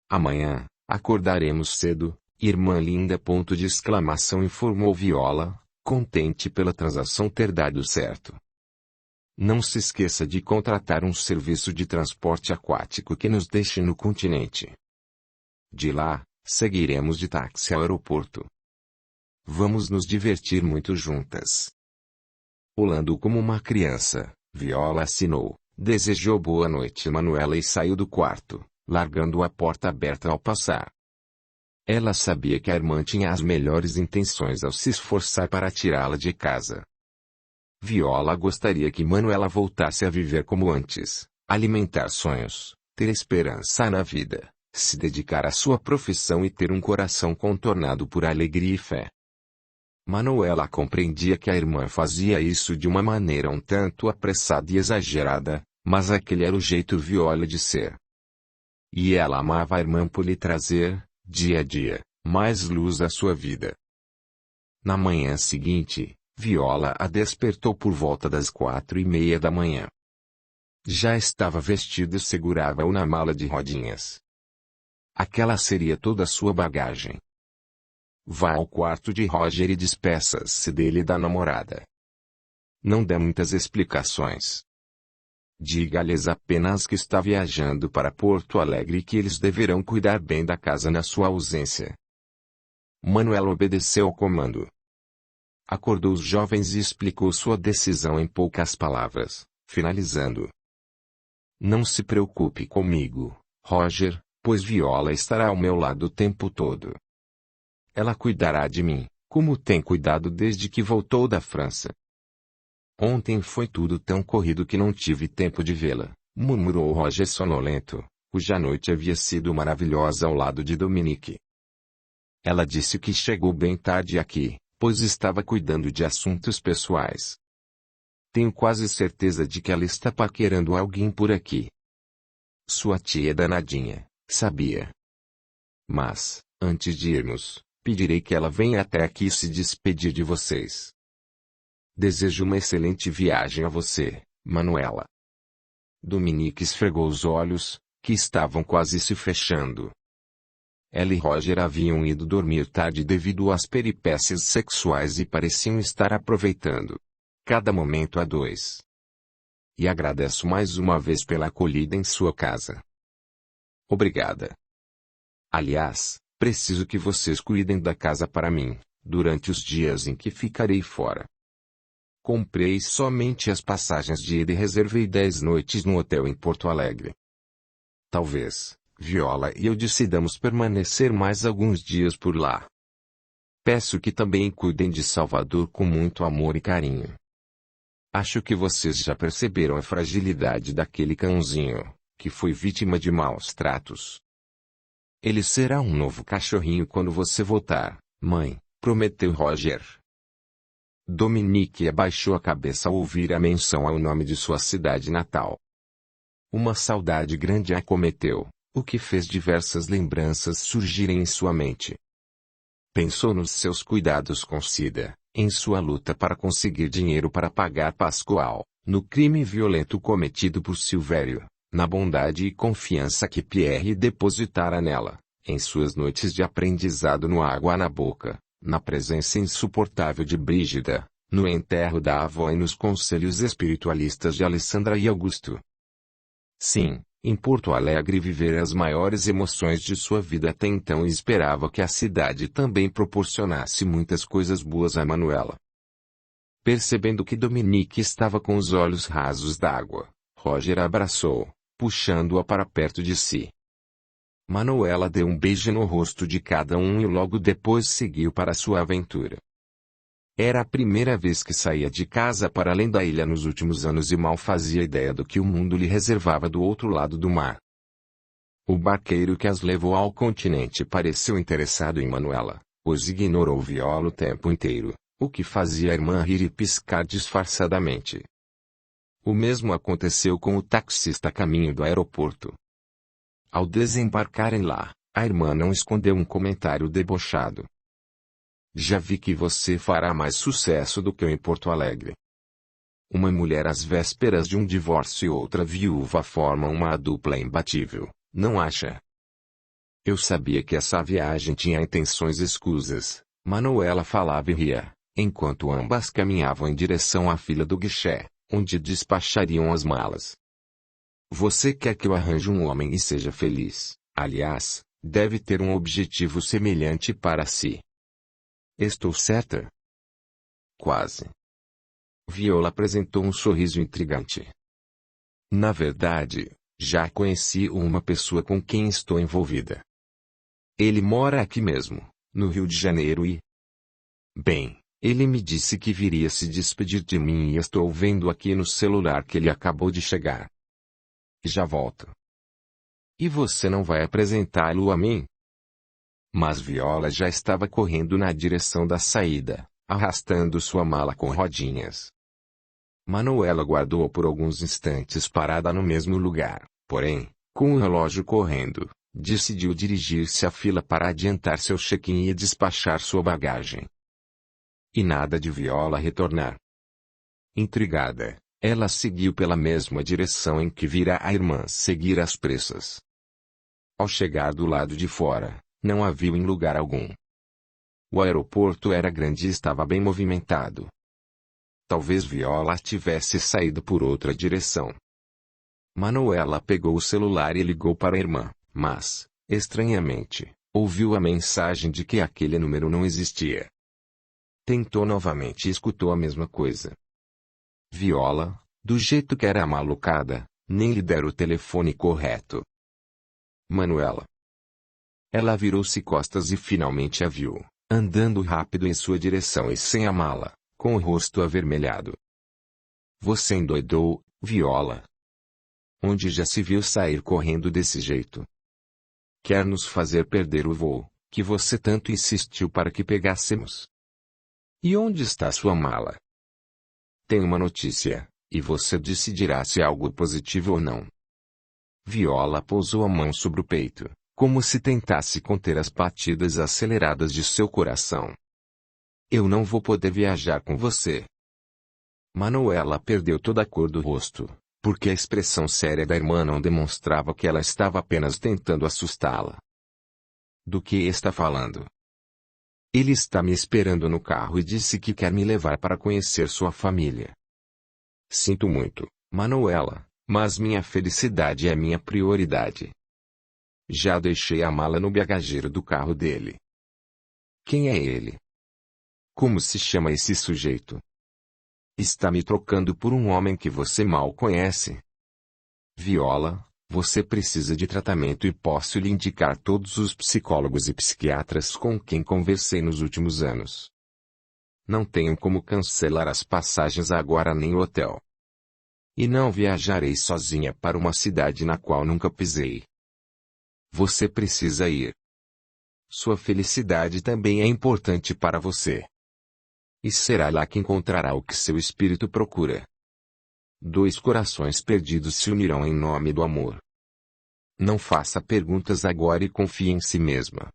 Amanhã, acordaremos cedo, irmã linda! Informou Viola, contente pela transação ter dado certo. Não se esqueça de contratar um serviço de transporte aquático que nos deixe no continente. De lá, seguiremos de táxi ao aeroporto. Vamos nos divertir muito juntas. Pulando como uma criança, Viola assinou, desejou boa noite Manuela e saiu do quarto, largando a porta aberta ao passar. Ela sabia que a irmã tinha as melhores intenções ao se esforçar para tirá-la de casa. Viola gostaria que Manuela voltasse a viver como antes, alimentar sonhos, ter esperança na vida, se dedicar à sua profissão e ter um coração contornado por alegria e fé. Manuela compreendia que a irmã fazia isso de uma maneira um tanto apressada e exagerada, mas aquele era o jeito Viola de ser. E ela amava a irmã por lhe trazer, dia a dia, mais luz à sua vida. Na manhã seguinte, Viola a despertou por volta das 4:30 da manhã. Já estava vestida e segurava-o na mala de rodinhas. Aquela seria toda a sua bagagem. Vá ao quarto de Roger e despeça-se dele e da namorada. Não dê muitas explicações. Diga-lhes apenas que está viajando para Porto Alegre e que eles deverão cuidar bem da casa na sua ausência. Manuela obedeceu ao comando. Acordou os jovens e explicou sua decisão em poucas palavras, finalizando: Não se preocupe comigo, Roger, pois Viola estará ao meu lado o tempo todo. Ela cuidará de mim, como tem cuidado desde que voltou da França. Ontem foi tudo tão corrido que não tive tempo de vê-la, murmurou Roger sonolento, cuja noite havia sido maravilhosa ao lado de Dominique. Ela disse que chegou bem tarde aqui, pois estava cuidando de assuntos pessoais. Tenho quase certeza de que ela está paquerando alguém por aqui. Sua tia é danadinha, sabia. Mas, antes de irmos, pedirei que ela venha até aqui se despedir de vocês. Desejo uma excelente viagem a você, Manuela. Dominique esfregou os olhos, que estavam quase se fechando. Ela e Roger haviam ido dormir tarde devido às peripécias sexuais e pareciam estar aproveitando cada momento a dois. E agradeço mais uma vez pela acolhida em sua casa. Obrigada. Aliás, preciso que vocês cuidem da casa para mim, durante os dias em que ficarei fora. Comprei somente as passagens de ida e reservei 10 noites no hotel em Porto Alegre. Talvez, Viola e eu decidamos permanecer mais alguns dias por lá. Peço que também cuidem de Salvador com muito amor e carinho. Acho que vocês já perceberam a fragilidade daquele cãozinho, que foi vítima de maus tratos. Ele será um novo cachorrinho quando você voltar, mãe, prometeu Roger. Dominique abaixou a cabeça ao ouvir a menção ao nome de sua cidade natal. Uma saudade grande a acometeu, o que fez diversas lembranças surgirem em sua mente. Pensou nos seus cuidados com Cida, em sua luta para conseguir dinheiro para pagar Pascoal, no crime violento cometido por Silvério, na bondade e confiança que Pierre depositara nela, em suas noites de aprendizado no Água na Boca, na presença insuportável de Brígida, no enterro da avó e nos conselhos espiritualistas de Alessandra e Augusto. Sim, em Porto Alegre viver as maiores emoções de sua vida até então e esperava que a cidade também proporcionasse muitas coisas boas a Manuela. Percebendo que Dominique estava com os olhos rasos d'água, Roger a abraçou, puxando-a para perto de si. Manuela deu um beijo no rosto de cada um e logo depois seguiu para sua aventura. Era a primeira vez que saía de casa para além da ilha nos últimos anos e mal fazia ideia do que o mundo lhe reservava do outro lado do mar. O barqueiro que as levou ao continente pareceu interessado em Manuela, pois ignorou Viola o tempo inteiro, o que fazia a irmã rir e piscar disfarçadamente. O mesmo aconteceu com o taxista a caminho do aeroporto. Ao desembarcarem lá, a irmã não escondeu um comentário debochado. Já vi que você fará mais sucesso do que eu em Porto Alegre. Uma mulher às vésperas de um divórcio e outra viúva formam uma dupla imbatível, não acha? Eu sabia que essa viagem tinha intenções escusas. Manuela falava e ria, enquanto ambas caminhavam em direção à fila do guichê, onde despachariam as malas. Você quer que eu arranje um homem e seja feliz, aliás, deve ter um objetivo semelhante para si. Estou certa? Quase. Viola apresentou um sorriso intrigante. Na verdade, já conheci uma pessoa com quem estou envolvida. Ele mora aqui mesmo, no Rio de Janeiro e... Bem, ele me disse que viria se despedir de mim e estou vendo aqui no celular que ele acabou de chegar. Já volto. E você não vai apresentá-lo a mim? Mas Viola já estava correndo na direção da saída, arrastando sua mala com rodinhas. Manuela guardou por alguns instantes parada no mesmo lugar, porém, com o relógio correndo, decidiu dirigir-se à fila para adiantar seu check-in e despachar sua bagagem. E nada de Viola retornar. Intrigada, ela seguiu pela mesma direção em que vira a irmã seguir às pressas. Ao chegar do lado de fora, não a viu em lugar algum. O aeroporto era grande e estava bem movimentado. Talvez Viola tivesse saído por outra direção. Manuela pegou o celular e ligou para a irmã, mas, estranhamente, ouviu a mensagem de que aquele número não existia. Tentou novamente e escutou a mesma coisa. Viola, do jeito que era malucada, nem lhe dera o telefone correto. Manuela. Ela virou-se costas e finalmente a viu, andando rápido em sua direção e sem a mala, com o rosto avermelhado. Você endoidou, Viola? Onde já se viu sair correndo desse jeito? Quer nos fazer perder o voo, que você tanto insistiu para que pegássemos? E onde está sua mala? Tenho uma notícia, e você decidirá se é algo positivo ou não. Viola pousou a mão sobre o peito, como se tentasse conter as batidas aceleradas de seu coração. Eu não vou poder viajar com você. Manuela perdeu toda a cor do rosto, porque a expressão séria da irmã não demonstrava que ela estava apenas tentando assustá-la. Do que está falando? Ele está me esperando no carro e disse que quer me levar para conhecer sua família. Sinto muito, Manuela, mas minha felicidade é minha prioridade. Já deixei a mala no bagageiro do carro dele. Quem é ele? Como se chama esse sujeito? Está me trocando por um homem que você mal conhece. Viola, você precisa de tratamento e posso lhe indicar todos os psicólogos e psiquiatras com quem conversei nos últimos anos. Não tenho como cancelar as passagens agora nem o hotel. E não viajarei sozinha para uma cidade na qual nunca pisei. Você precisa ir. Sua felicidade também é importante para você. E será lá que encontrará o que seu espírito procura. Dois corações perdidos se unirão em nome do amor. Não faça perguntas agora e confie em si mesma.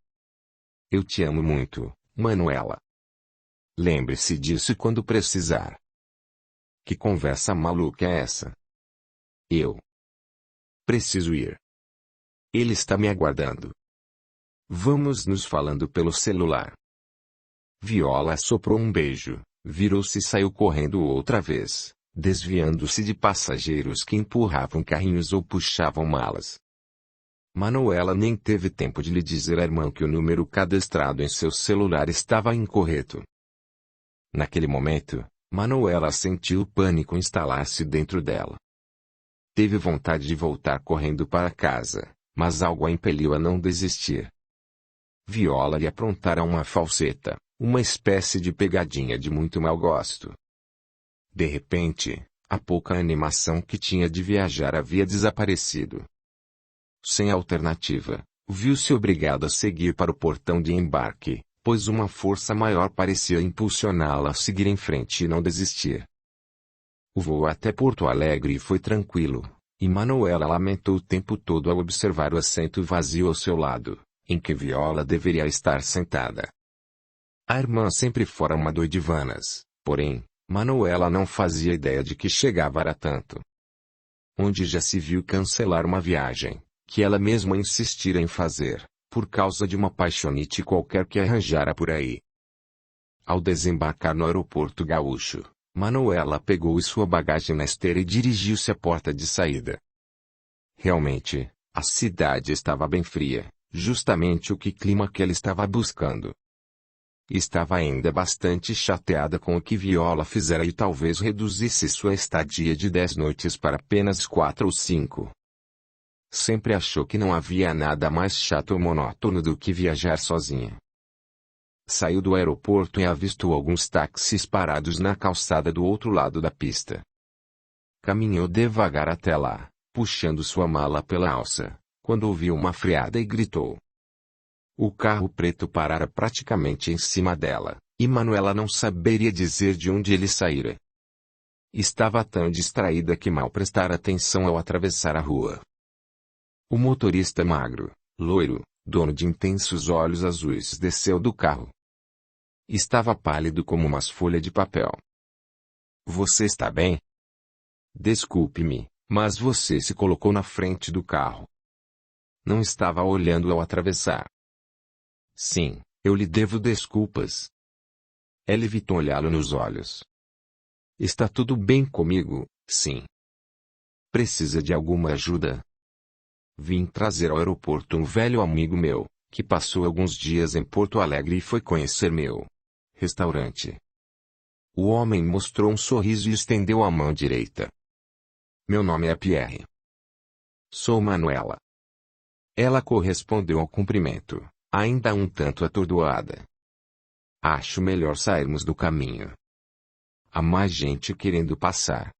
Eu te amo muito, Manuela. Lembre-se disso quando precisar. Que conversa maluca é essa? Eu preciso ir. Ele está me aguardando. Vamos nos falando pelo celular. Viola soprou um beijo, virou-se e saiu correndo outra vez, desviando-se de passageiros que empurravam carrinhos ou puxavam malas. Manuela nem teve tempo de lhe dizer à irmã que o número cadastrado em seu celular estava incorreto. Naquele momento, Manuela sentiu o pânico instalar-se dentro dela. Teve vontade de voltar correndo para casa, mas algo a impeliu a não desistir. Viola lhe aprontara uma falseta, uma espécie de pegadinha de muito mau gosto. De repente, a pouca animação que tinha de viajar havia desaparecido. Sem alternativa, viu-se obrigado a seguir para o portão de embarque, pois uma força maior parecia impulsioná-la a seguir em frente e não desistir. O voo até Porto Alegre foi tranquilo, e Manuela lamentou o tempo todo ao observar o assento vazio ao seu lado, em que Viola deveria estar sentada. A irmã sempre fora uma doidivanas, porém, Manuela não fazia ideia de que chegava a tanto. Onde já se viu cancelar uma viagem, que ela mesma insistira em fazer, por causa de uma paixonite qualquer que arranjara por aí. Ao desembarcar no aeroporto gaúcho, Manuela pegou sua bagagem na esteira e dirigiu-se à porta de saída. Realmente, a cidade estava bem fria, justamente o clima que ela estava buscando. Estava ainda bastante chateada com o que Viola fizera e talvez reduzisse sua estadia de 10 noites para apenas 4 ou 5. Sempre achou que não havia nada mais chato ou monótono do que viajar sozinha. Saiu do aeroporto e avistou alguns táxis parados na calçada do outro lado da pista. Caminhou devagar até lá, puxando sua mala pela alça, quando ouviu uma freada e gritou. O carro preto parara praticamente em cima dela, e Manuela não saberia dizer de onde ele saíra. Estava tão distraída que mal prestara atenção ao atravessar a rua. O motorista magro, loiro, dono de intensos olhos azuis desceu do carro. Estava pálido como uma folha de papel. Você está bem? Desculpe-me, mas você se colocou na frente do carro. Não estava olhando ao atravessar. Sim, eu lhe devo desculpas. Ela evitou olhá-lo nos olhos. Está tudo bem comigo, sim. Precisa de alguma ajuda? Vim trazer ao aeroporto um velho amigo meu, que passou alguns dias em Porto Alegre e foi conhecer meu restaurante. O homem mostrou um sorriso e estendeu a mão direita. Meu nome é Pierre. Sou Manuela. Ela correspondeu ao cumprimento, ainda um tanto atordoada. Acho melhor sairmos do caminho. Há mais gente querendo passar.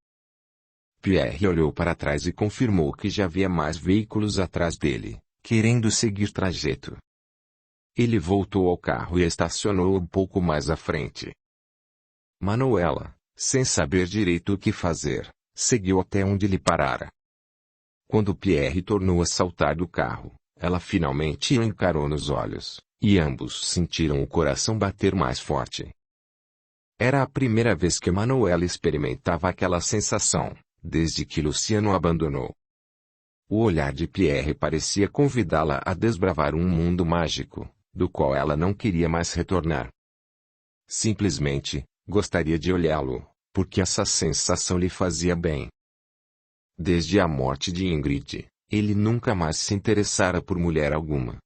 Pierre olhou para trás e confirmou que já havia mais veículos atrás dele, querendo seguir trajeto. Ele voltou ao carro e estacionou um pouco mais à frente. Manuela, sem saber direito o que fazer, seguiu até onde ele parara. Quando Pierre tornou a saltar do carro, ela finalmente o encarou nos olhos, e ambos sentiram o coração bater mais forte. Era a primeira vez que Manuela experimentava aquela sensação, desde que Luciano a abandonou. O olhar de Pierre parecia convidá-la a desbravar um mundo mágico, do qual ela não queria mais retornar. Simplesmente, gostaria de olhá-lo, porque essa sensação lhe fazia bem. Desde a morte de Ingrid, ele nunca mais se interessara por mulher alguma.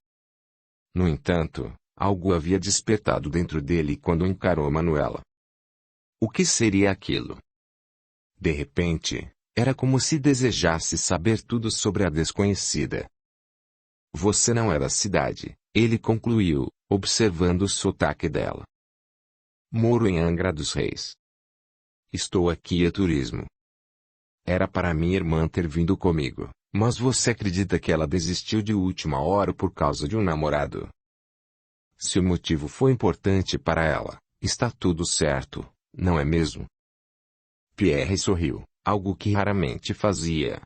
No entanto, algo havia despertado dentro dele quando encarou Manuela. O que seria aquilo? De repente, era como se desejasse saber tudo sobre a desconhecida. Você não é da cidade, ele concluiu, observando o sotaque dela. Moro em Angra dos Reis. Estou aqui a turismo. Era para minha irmã ter vindo comigo, mas você acredita que ela desistiu de última hora por causa de um namorado? Se o motivo foi importante para ela, está tudo certo, não é mesmo? Pierre sorriu, algo que raramente fazia.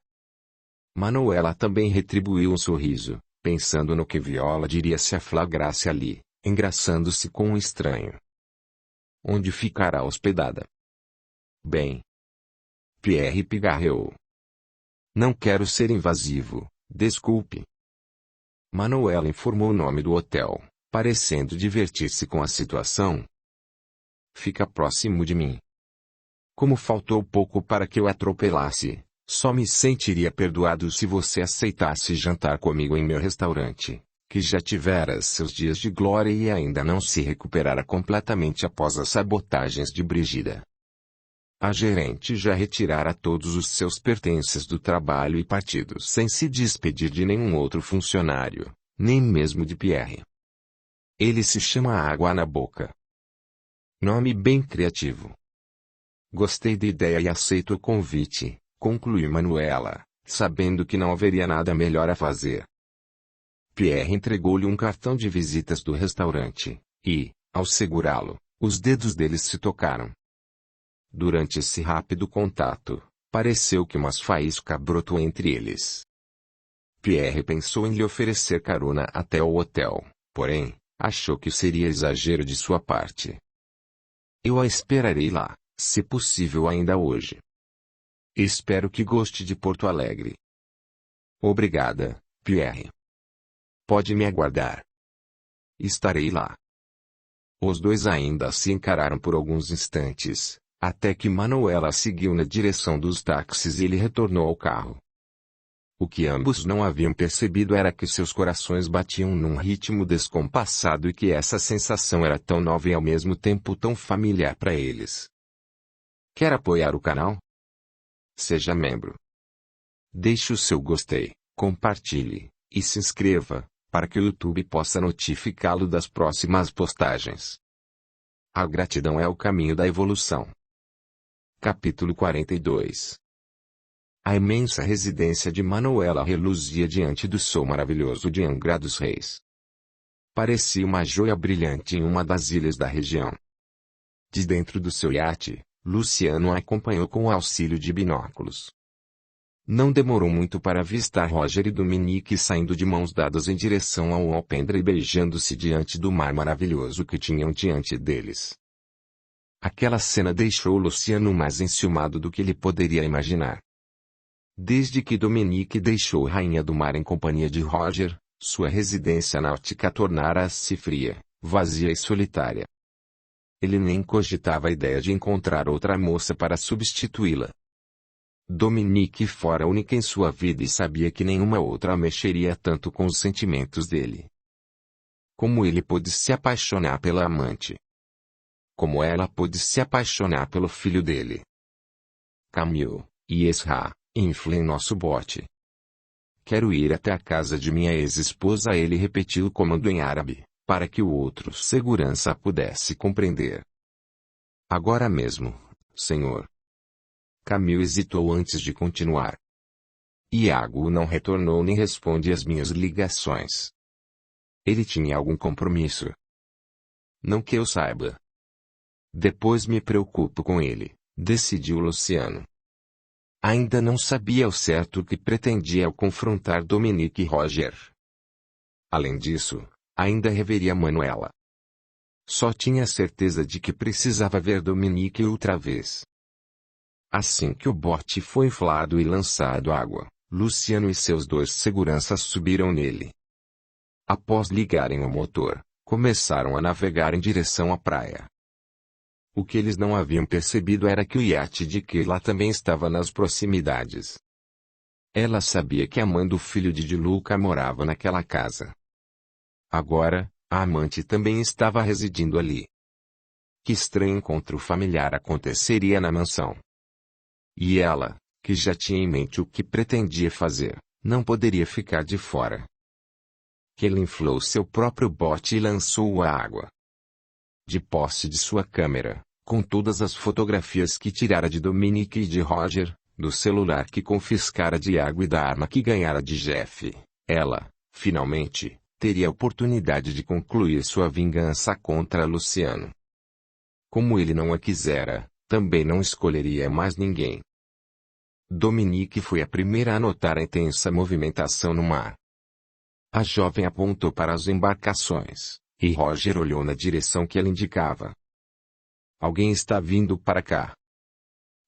Manuela também retribuiu um sorriso, pensando no que Viola diria se a flagrasse ali, engraçando-se com um estranho. Onde ficará hospedada? Bem. Pierre pigarreou. Não quero ser invasivo, desculpe. Manuela informou o nome do hotel, parecendo divertir-se com a situação. Fica próximo de mim. Como faltou pouco para que eu atropelasse, só me sentiria perdoado se você aceitasse jantar comigo em meu restaurante, que já tivera seus dias de glória e ainda não se recuperara completamente após as sabotagens de Brigida. A gerente já retirara todos os seus pertences do trabalho e partido sem se despedir de nenhum outro funcionário, nem mesmo de Pierre. Ele se chama Água na Boca. Nome bem criativo. Gostei da ideia e aceito o convite, concluiu Manuela, sabendo que não haveria nada melhor a fazer. Pierre entregou-lhe um cartão de visitas do restaurante, e, ao segurá-lo, os dedos deles se tocaram. Durante esse rápido contato, pareceu que uma faísca brotou entre eles. Pierre pensou em lhe oferecer carona até o hotel, porém, achou que seria exagero de sua parte. Eu a esperarei lá, se possível ainda hoje. Espero que goste de Porto Alegre. Obrigada, Pierre. Pode me aguardar. Estarei lá. Os dois ainda se encararam por alguns instantes, até que Manuela seguiu na direção dos táxis e ele retornou ao carro. O que ambos não haviam percebido era que seus corações batiam num ritmo descompassado e que essa sensação era tão nova e ao mesmo tempo tão familiar para eles. Quer apoiar o canal? Seja membro. Deixe o seu gostei, compartilhe, e se inscreva, para que o YouTube possa notificá-lo das próximas postagens. A gratidão é o caminho da evolução. Capítulo 42. A imensa residência de Manuela reluzia diante do sol maravilhoso de Angra dos Reis. Parecia uma joia brilhante em uma das ilhas da região. De dentro do seu iate, Luciano a acompanhou com o auxílio de binóculos. Não demorou muito para avistar Roger e Dominique saindo de mãos dadas em direção ao alpendre e beijando-se diante do mar maravilhoso que tinham diante deles. Aquela cena deixou Luciano mais enciumado do que ele poderia imaginar. Desde que Dominique deixou Rainha do Mar em companhia de Roger, sua residência náutica tornara-se fria, vazia e solitária. Ele nem cogitava a ideia de encontrar outra moça para substituí-la. Dominique fora única em sua vida e sabia que nenhuma outra mexeria tanto com os sentimentos dele. Como ele pôde se apaixonar pela amante? Como ela pôde se apaixonar pelo filho dele? Camille e Esra, inflem nosso bote. Quero ir até a casa de minha ex-esposa. Ele repetiu o comando em árabe, para que o outro segurança pudesse compreender. Agora mesmo, senhor. Camille hesitou antes de continuar. Iago não retornou nem responde às minhas ligações. Ele tinha algum compromisso? Não que eu saiba. Depois me preocupo com ele, decidiu Luciano. Ainda não sabia ao certo o que pretendia ao confrontar Dominique e Roger. Além disso, ainda reveria Manuela. Só tinha certeza de que precisava ver Dominique outra vez. Assim que o bote foi inflado e lançado à água, Luciano e seus dois seguranças subiram nele. Após ligarem o motor, começaram a navegar em direção à praia. O que eles não haviam percebido era que o iate de Keila também estava nas proximidades. Ela sabia que Amanda, o filho de Luca, morava naquela casa. Agora, a amante também estava residindo ali. Que estranho encontro familiar aconteceria na mansão. E ela, que já tinha em mente o que pretendia fazer, não poderia ficar de fora. Keila inflou seu próprio bote e lançou-o à água. De posse de sua câmera, com todas as fotografias que tirara de Dominique e de Roger, do celular que confiscara de Iago e da arma que ganhara de Jeff, ela, finalmente, teria a oportunidade de concluir sua vingança contra Luciano. Como ele não a quisera, também não escolheria mais ninguém. Dominique foi a primeira a notar a intensa movimentação no mar. A jovem apontou para as embarcações, e Roger olhou na direção que ela indicava. Alguém está vindo para cá.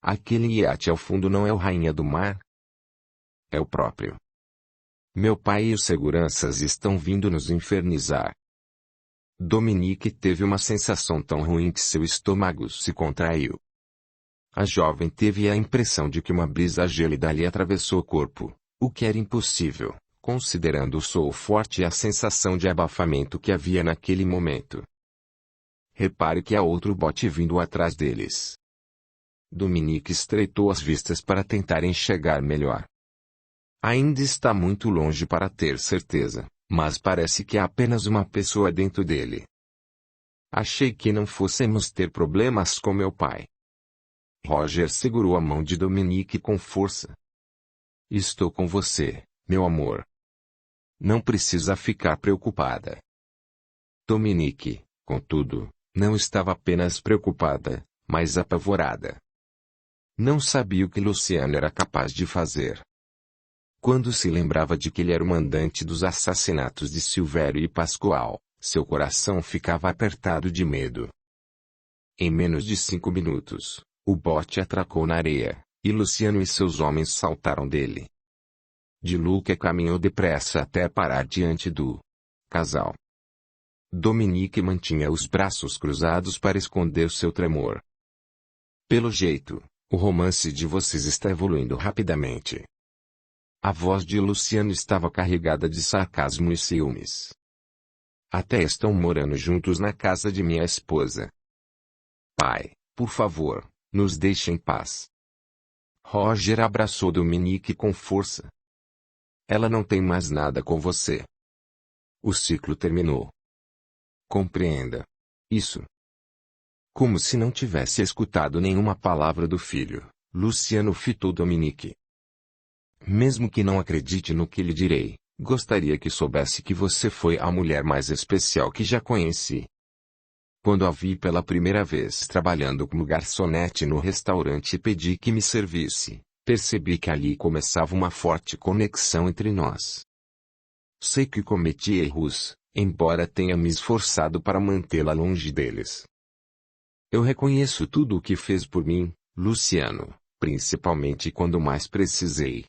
Aquele iate ao fundo não é o Rainha do Mar? É o próprio. Meu pai e os seguranças estão vindo nos infernizar. Dominique teve uma sensação tão ruim que seu estômago se contraiu. A jovem teve a impressão de que uma brisa gélida lhe atravessou o corpo, o que era impossível, considerando o sol forte e a sensação de abafamento que havia naquele momento. Repare que há outro bote vindo atrás deles. Dominique estreitou as vistas para tentar enxergar melhor. Ainda está muito longe para ter certeza, mas parece que há apenas uma pessoa dentro dele. Achei que não fôssemos ter problemas com meu pai. Roger segurou a mão de Dominique com força. Estou com você, meu amor. Não precisa ficar preocupada. Dominique, contudo, não estava apenas preocupada, mas apavorada. Não sabia o que Luciano era capaz de fazer. Quando se lembrava de que ele era o mandante dos assassinatos de Silvério e Pascoal, seu coração ficava apertado de medo. Em menos de 5 minutos, o bote atracou na areia, e Luciano e seus homens saltaram dele. De Luca caminhou depressa até parar diante do casal. Dominique mantinha os braços cruzados para esconder seu tremor. Pelo jeito, o romance de vocês está evoluindo rapidamente. A voz de Luciano estava carregada de sarcasmo e ciúmes. Até estão morando juntos na casa de minha esposa. Pai, por favor, nos deixe em paz. Roger abraçou Dominique com força. Ela não tem mais nada com você. O ciclo terminou. Compreenda. Isso. Como se não tivesse escutado nenhuma palavra do filho, Luciano fitou Dominique. Mesmo que não acredite no que lhe direi, gostaria que soubesse que você foi a mulher mais especial que já conheci. Quando a vi pela primeira vez trabalhando como garçonete no restaurante e pedi que me servisse, percebi que ali começava uma forte conexão entre nós. Sei que cometi erros, embora tenha me esforçado para mantê-la longe deles. Eu reconheço tudo o que fez por mim, Luciano, principalmente quando mais precisei.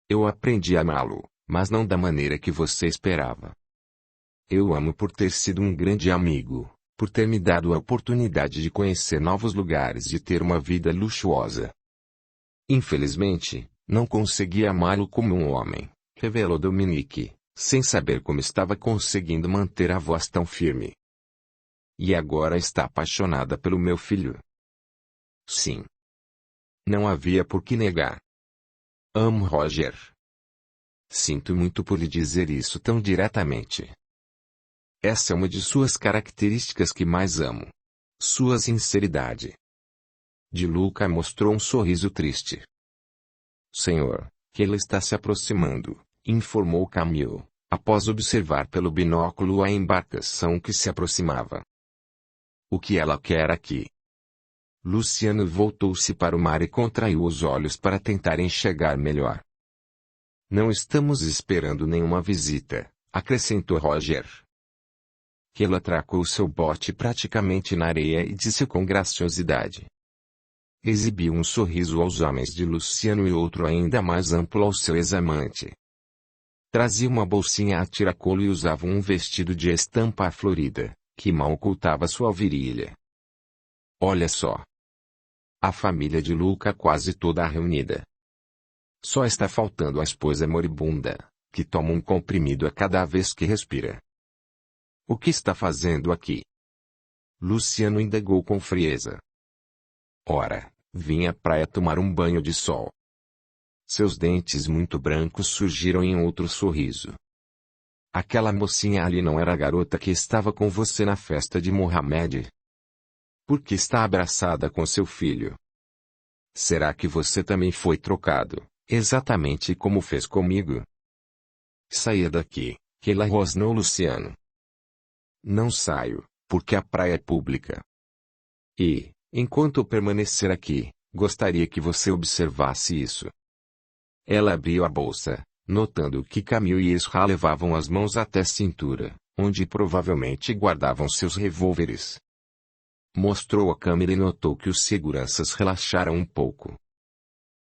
Eu aprendi a amá-lo, mas não da maneira que você esperava. Eu amo por ter sido um grande amigo, por ter me dado a oportunidade de conhecer novos lugares e ter uma vida luxuosa. Infelizmente, não consegui amá-lo como um homem, revelou Dominique, sem saber como estava conseguindo manter a voz tão firme. E agora está apaixonada pelo meu filho? Sim. Não havia por que negar. Amo Roger. Sinto muito por lhe dizer isso tão diretamente. Essa é uma de suas características que mais amo. Sua sinceridade. De Luca mostrou um sorriso triste. Senhor, que ela está se aproximando, informou Camille, após observar pelo binóculo a embarcação que se aproximava. O que ela quer aqui? Luciano voltou-se para o mar e contraiu os olhos para tentar enxergar melhor. Não estamos esperando nenhuma visita, acrescentou Roger. Que ela atracou seu bote praticamente na areia e disse com graciosidade. Exibiu um sorriso aos homens de Luciano e outro ainda mais amplo ao seu ex-amante. Trazia uma bolsinha a tiracolo e usava um vestido de estampa florida, que mal ocultava sua virilha. Olha só. A família de Luca quase toda reunida. Só está faltando a esposa moribunda, que toma um comprimido a cada vez que respira. O que está fazendo aqui? Luciano indagou com frieza. Ora, vim à praia tomar um banho de sol. Seus dentes muito brancos surgiram em outro sorriso. Aquela mocinha ali não era a garota que estava com você na festa de Mohamed? Por que está abraçada com seu filho? Será que você também foi trocado, exatamente como fez comigo? Saia daqui, que ela rosnou Luciano. Não saio, porque a praia é pública. E, enquanto eu permanecer aqui, gostaria que você observasse isso. Ela abriu a bolsa, notando que Camille e Isra levavam as mãos até a cintura, onde provavelmente guardavam seus revólveres. Mostrou a câmera e notou que os seguranças relaxaram um pouco.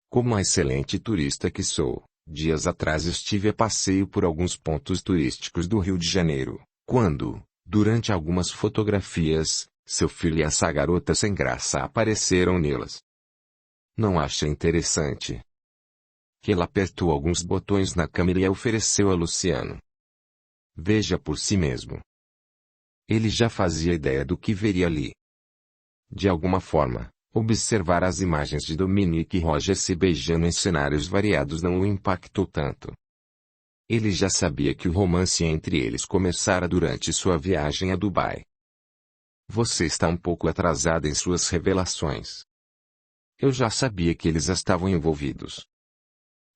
Como uma excelente turista que sou, dias atrás estive a passeio por alguns pontos turísticos do Rio de Janeiro, quando, durante algumas fotografias, seu filho e essa garota sem graça apareceram nelas. Não acha interessante? Que ela apertou alguns botões na câmera e a ofereceu a Luciano. Veja por si mesmo. Ele já fazia ideia do que veria ali. De alguma forma, observar as imagens de Dominique e Roger se beijando em cenários variados não o impactou tanto. Ele já sabia que o romance entre eles começara durante sua viagem a Dubai. Você está um pouco atrasada em suas revelações. Eu já sabia que eles estavam envolvidos.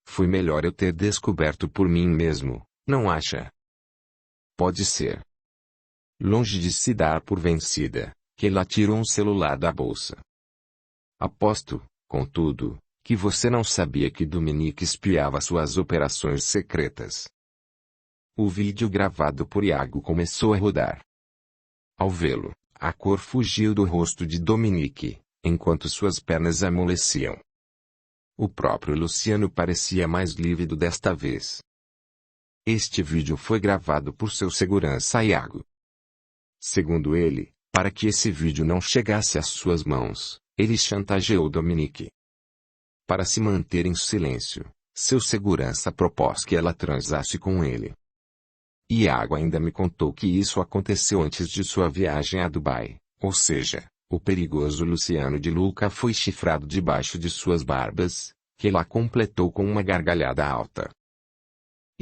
Foi melhor eu ter descoberto por mim mesmo, não acha? Pode ser. Longe de se dar por vencida, que ela tirou um celular da bolsa. Aposto, contudo, que você não sabia que Dominique espiava suas operações secretas. O vídeo gravado por Iago começou a rodar. Ao vê-lo, a cor fugiu do rosto de Dominique, enquanto suas pernas amoleciam. O próprio Luciano parecia mais lívido desta vez. Este vídeo foi gravado por seu segurança Iago. Segundo ele, para que esse vídeo não chegasse às suas mãos, ele chantageou Dominique. Para se manter em silêncio, seu segurança propôs que ela transasse com ele. Iago ainda me contou que isso aconteceu antes de sua viagem a Dubai, ou seja, o perigoso Luciano de Luca foi chifrado debaixo de suas barbas, que ela completou com uma gargalhada alta.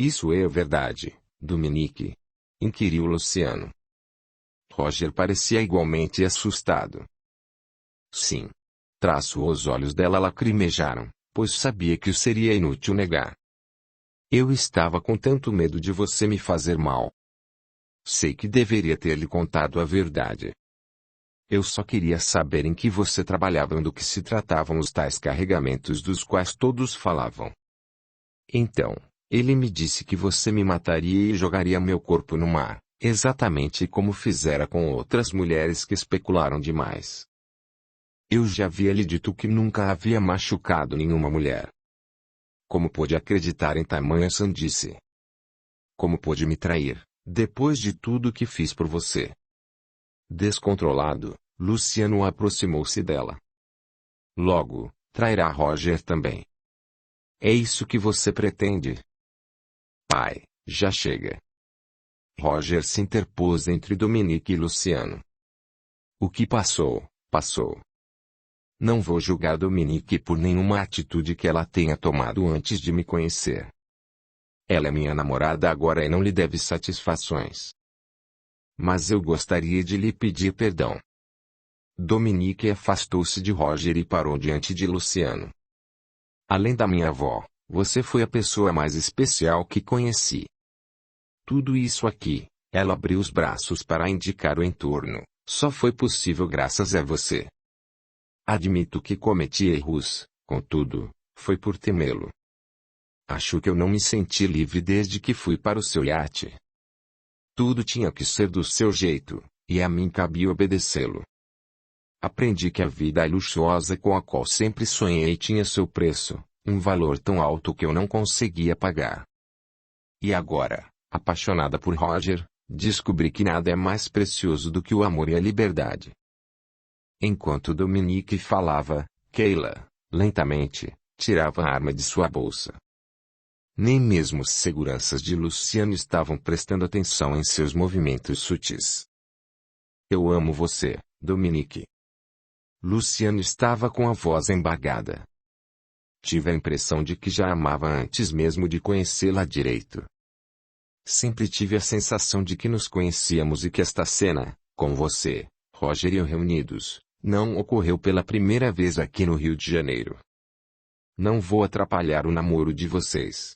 Isso é verdade, Dominique? Inquiriu Luciano. Roger parecia igualmente assustado. Sim. Os olhos dela lacrimejaram, pois sabia que seria inútil negar. Eu estava com tanto medo de você me fazer mal. Sei que deveria ter lhe contado a verdade. Eu só queria saber em que você trabalhava e do que se tratavam os tais carregamentos dos quais todos falavam. Então, ele me disse que você me mataria e jogaria meu corpo no mar, exatamente como fizera com outras mulheres que especularam demais. Eu já havia lhe dito que nunca havia machucado nenhuma mulher. Como pôde acreditar em tamanha sandice? Como pôde me trair, depois de tudo que fiz por você? Descontrolado, Luciano aproximou-se dela. Logo, trairá Roger também. É isso que você pretende? Pai, já chega. Roger se interpôs entre Dominique e Luciano. O que passou, passou. Não vou julgar Dominique por nenhuma atitude que ela tenha tomado antes de me conhecer. Ela é minha namorada agora e não lhe deve satisfações. Mas eu gostaria de lhe pedir perdão. Dominique afastou-se de Roger e parou diante de Luciano. Além da minha avó, você foi a pessoa mais especial que conheci. Tudo isso aqui, ela abriu os braços para indicar o entorno, só foi possível graças a você. Admito que cometi erros, contudo, foi por temê-lo. Acho que eu não me senti livre desde que fui para o seu iate. Tudo tinha que ser do seu jeito, e a mim cabia obedecê-lo. Aprendi que a vida luxuosa com a qual sempre sonhei tinha seu preço, um valor tão alto que eu não conseguia pagar. E agora, apaixonada por Roger, descobri que nada é mais precioso do que o amor e a liberdade. Enquanto Dominique falava, Keila, lentamente, tirava a arma de sua bolsa. Nem mesmo os seguranças de Luciano estavam prestando atenção em seus movimentos sutis. Eu amo você, Dominique. Luciano estava com a voz embargada. Tive a impressão de que já a amava antes mesmo de conhecê-la direito. Sempre tive a sensação de que nos conhecíamos e que esta cena, com você, Roger e eu reunidos, não ocorreu pela primeira vez aqui no Rio de Janeiro. Não vou atrapalhar o namoro de vocês.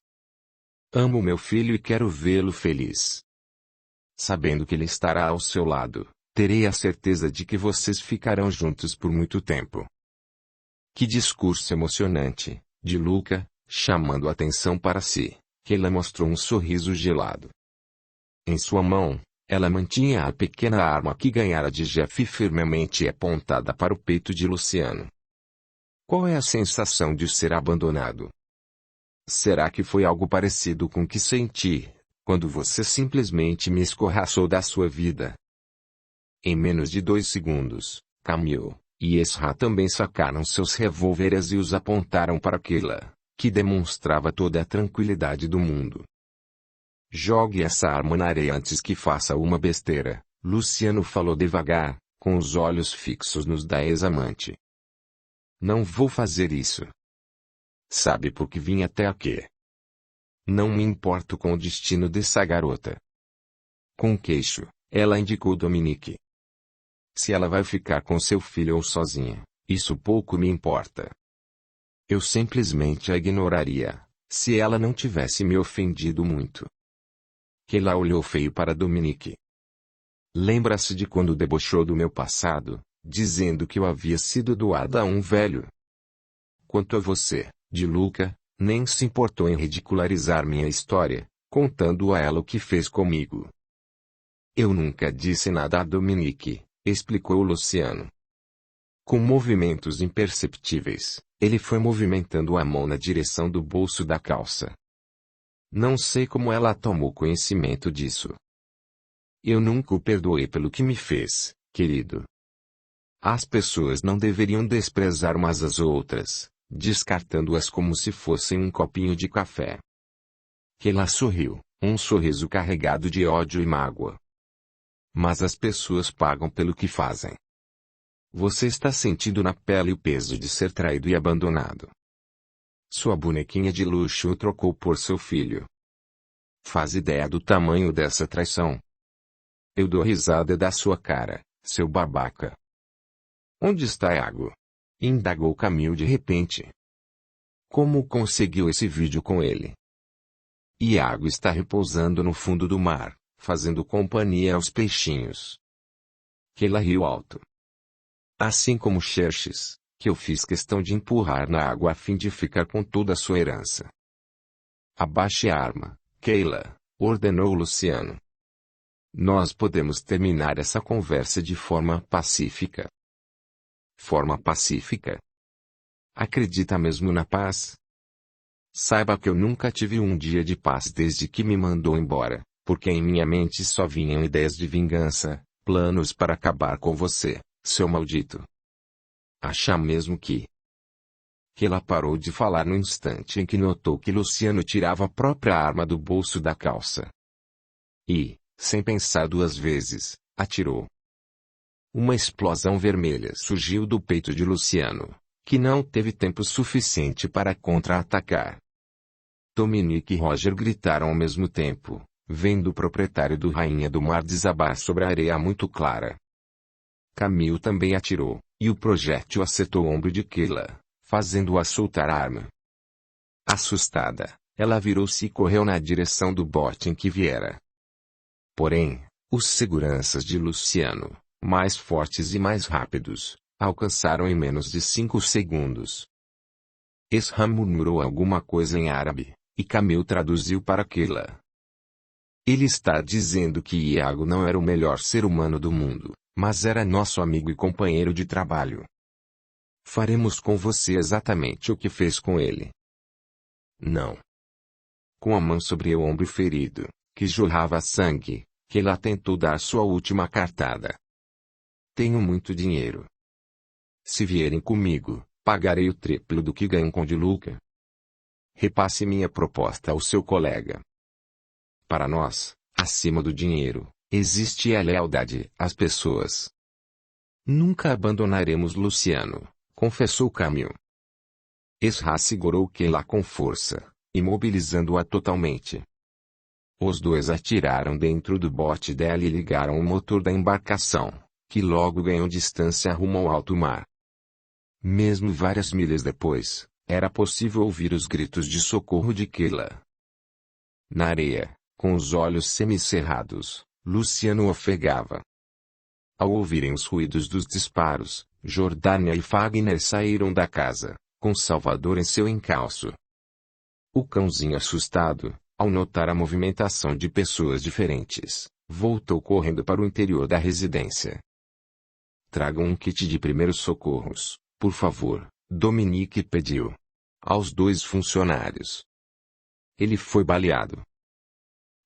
Amo meu filho e quero vê-lo feliz. Sabendo que ele estará ao seu lado, terei a certeza de que vocês ficarão juntos por muito tempo. Que discurso emocionante, de Luca, chamando a atenção para si, que ela mostrou um sorriso gelado. Em sua mão, ela mantinha a pequena arma que ganhara de Jeff firmemente apontada para o peito de Luciano. Qual é a sensação de ser abandonado? Será que foi algo parecido com o que senti, quando você simplesmente me escorraçou da sua vida? Em menos de 2 segundos, Camille e Esra também sacaram seus revólveres e os apontaram para Keila, que demonstrava toda a tranquilidade do mundo. Jogue essa arma na areia antes que faça uma besteira, Luciano falou devagar, com os olhos fixos nos da ex-amante. Não vou fazer isso. Sabe por que vim até aqui? Não me importo com o destino dessa garota. Com queixo, ela indicou Dominique. Se ela vai ficar com seu filho ou sozinha, isso pouco me importa. Eu simplesmente a ignoraria, se ela não tivesse me ofendido muito. Keila olhou feio para Dominique. Lembra-se de quando debochou do meu passado, dizendo que eu havia sido doada a um velho? Quanto a você, de Luca, nem se importou em ridicularizar minha história, contando a ela o que fez comigo. Eu nunca disse nada a Dominique, explicou Luciano. Com movimentos imperceptíveis, ele foi movimentando a mão na direção do bolso da calça. Não sei como ela tomou conhecimento disso. Eu nunca o perdoei pelo que me fez, querido. As pessoas não deveriam desprezar umas às outras, descartando-as como se fossem um copinho de café. Ela sorriu, um sorriso carregado de ódio e mágoa. Mas as pessoas pagam pelo que fazem. Você está sentindo na pele o peso de ser traído e abandonado. Sua bonequinha de luxo o trocou por seu filho. Faz ideia do tamanho dessa traição? Eu dou risada da sua cara, seu babaca. Onde está Iago? Indagou Camille de repente. Como conseguiu esse vídeo com ele? Iago está repousando no fundo do mar, fazendo companhia aos peixinhos. Ela riu alto. Assim como Xerxes, que eu fiz questão de empurrar na água a fim de ficar com toda a sua herança. Abaixe a arma, Keila, ordenou Luciano. Nós podemos terminar essa conversa de forma pacífica. Forma pacífica? Acredita mesmo na paz? Saiba que eu nunca tive um dia de paz desde que me mandou embora, porque em minha mente só vinham ideias de vingança, planos para acabar com você, seu maldito. Acha mesmo que... Ela parou de falar no instante em que notou que Luciano tirava a própria arma do bolso da calça. E, sem pensar duas vezes, atirou. Uma explosão vermelha surgiu do peito de Luciano, que não teve tempo suficiente para contra-atacar. Dominique e Roger gritaram ao mesmo tempo, vendo o proprietário do Rainha do Mar desabar sobre a areia muito clara. Camille também atirou, e o projétil acertou o ombro de Keila, fazendo-a soltar a arma. Assustada, ela virou-se e correu na direção do bote em que viera. Porém, os seguranças de Luciano, mais fortes e mais rápidos, alcançaram em menos de 5 segundos. Esra murmurou alguma coisa em árabe, e Camille traduziu para Keila. Ele está dizendo que Iago não era o melhor ser humano do mundo, mas era nosso amigo e companheiro de trabalho. Faremos com você exatamente o que fez com ele. Não. Com a mão sobre o ombro ferido, que jorrava sangue, Keila tentou dar sua última cartada. Tenho muito dinheiro. Se vierem comigo, pagarei o triplo do que ganho com de Luca. Repasse minha proposta ao seu colega. Para nós, acima do dinheiro, existe a lealdade às pessoas. Nunca abandonaremos Luciano, confessou Camille. Esra segurou Keila com força, imobilizando-a totalmente. Os dois atiraram dentro do bote dela e ligaram o motor da embarcação, que logo ganhou distância rumo ao alto mar. Mesmo várias milhas depois, era possível ouvir os gritos de socorro de Keila. Na areia, com os olhos semicerrados, Luciano ofegava. Ao ouvirem os ruídos dos disparos, Jordânia e Fagner saíram da casa, com Salvador em seu encalço. O cãozinho assustado, ao notar a movimentação de pessoas diferentes, voltou correndo para o interior da residência. Tragam um kit de primeiros socorros, por favor, Dominique pediu. Aos 2 funcionários. Ele foi baleado.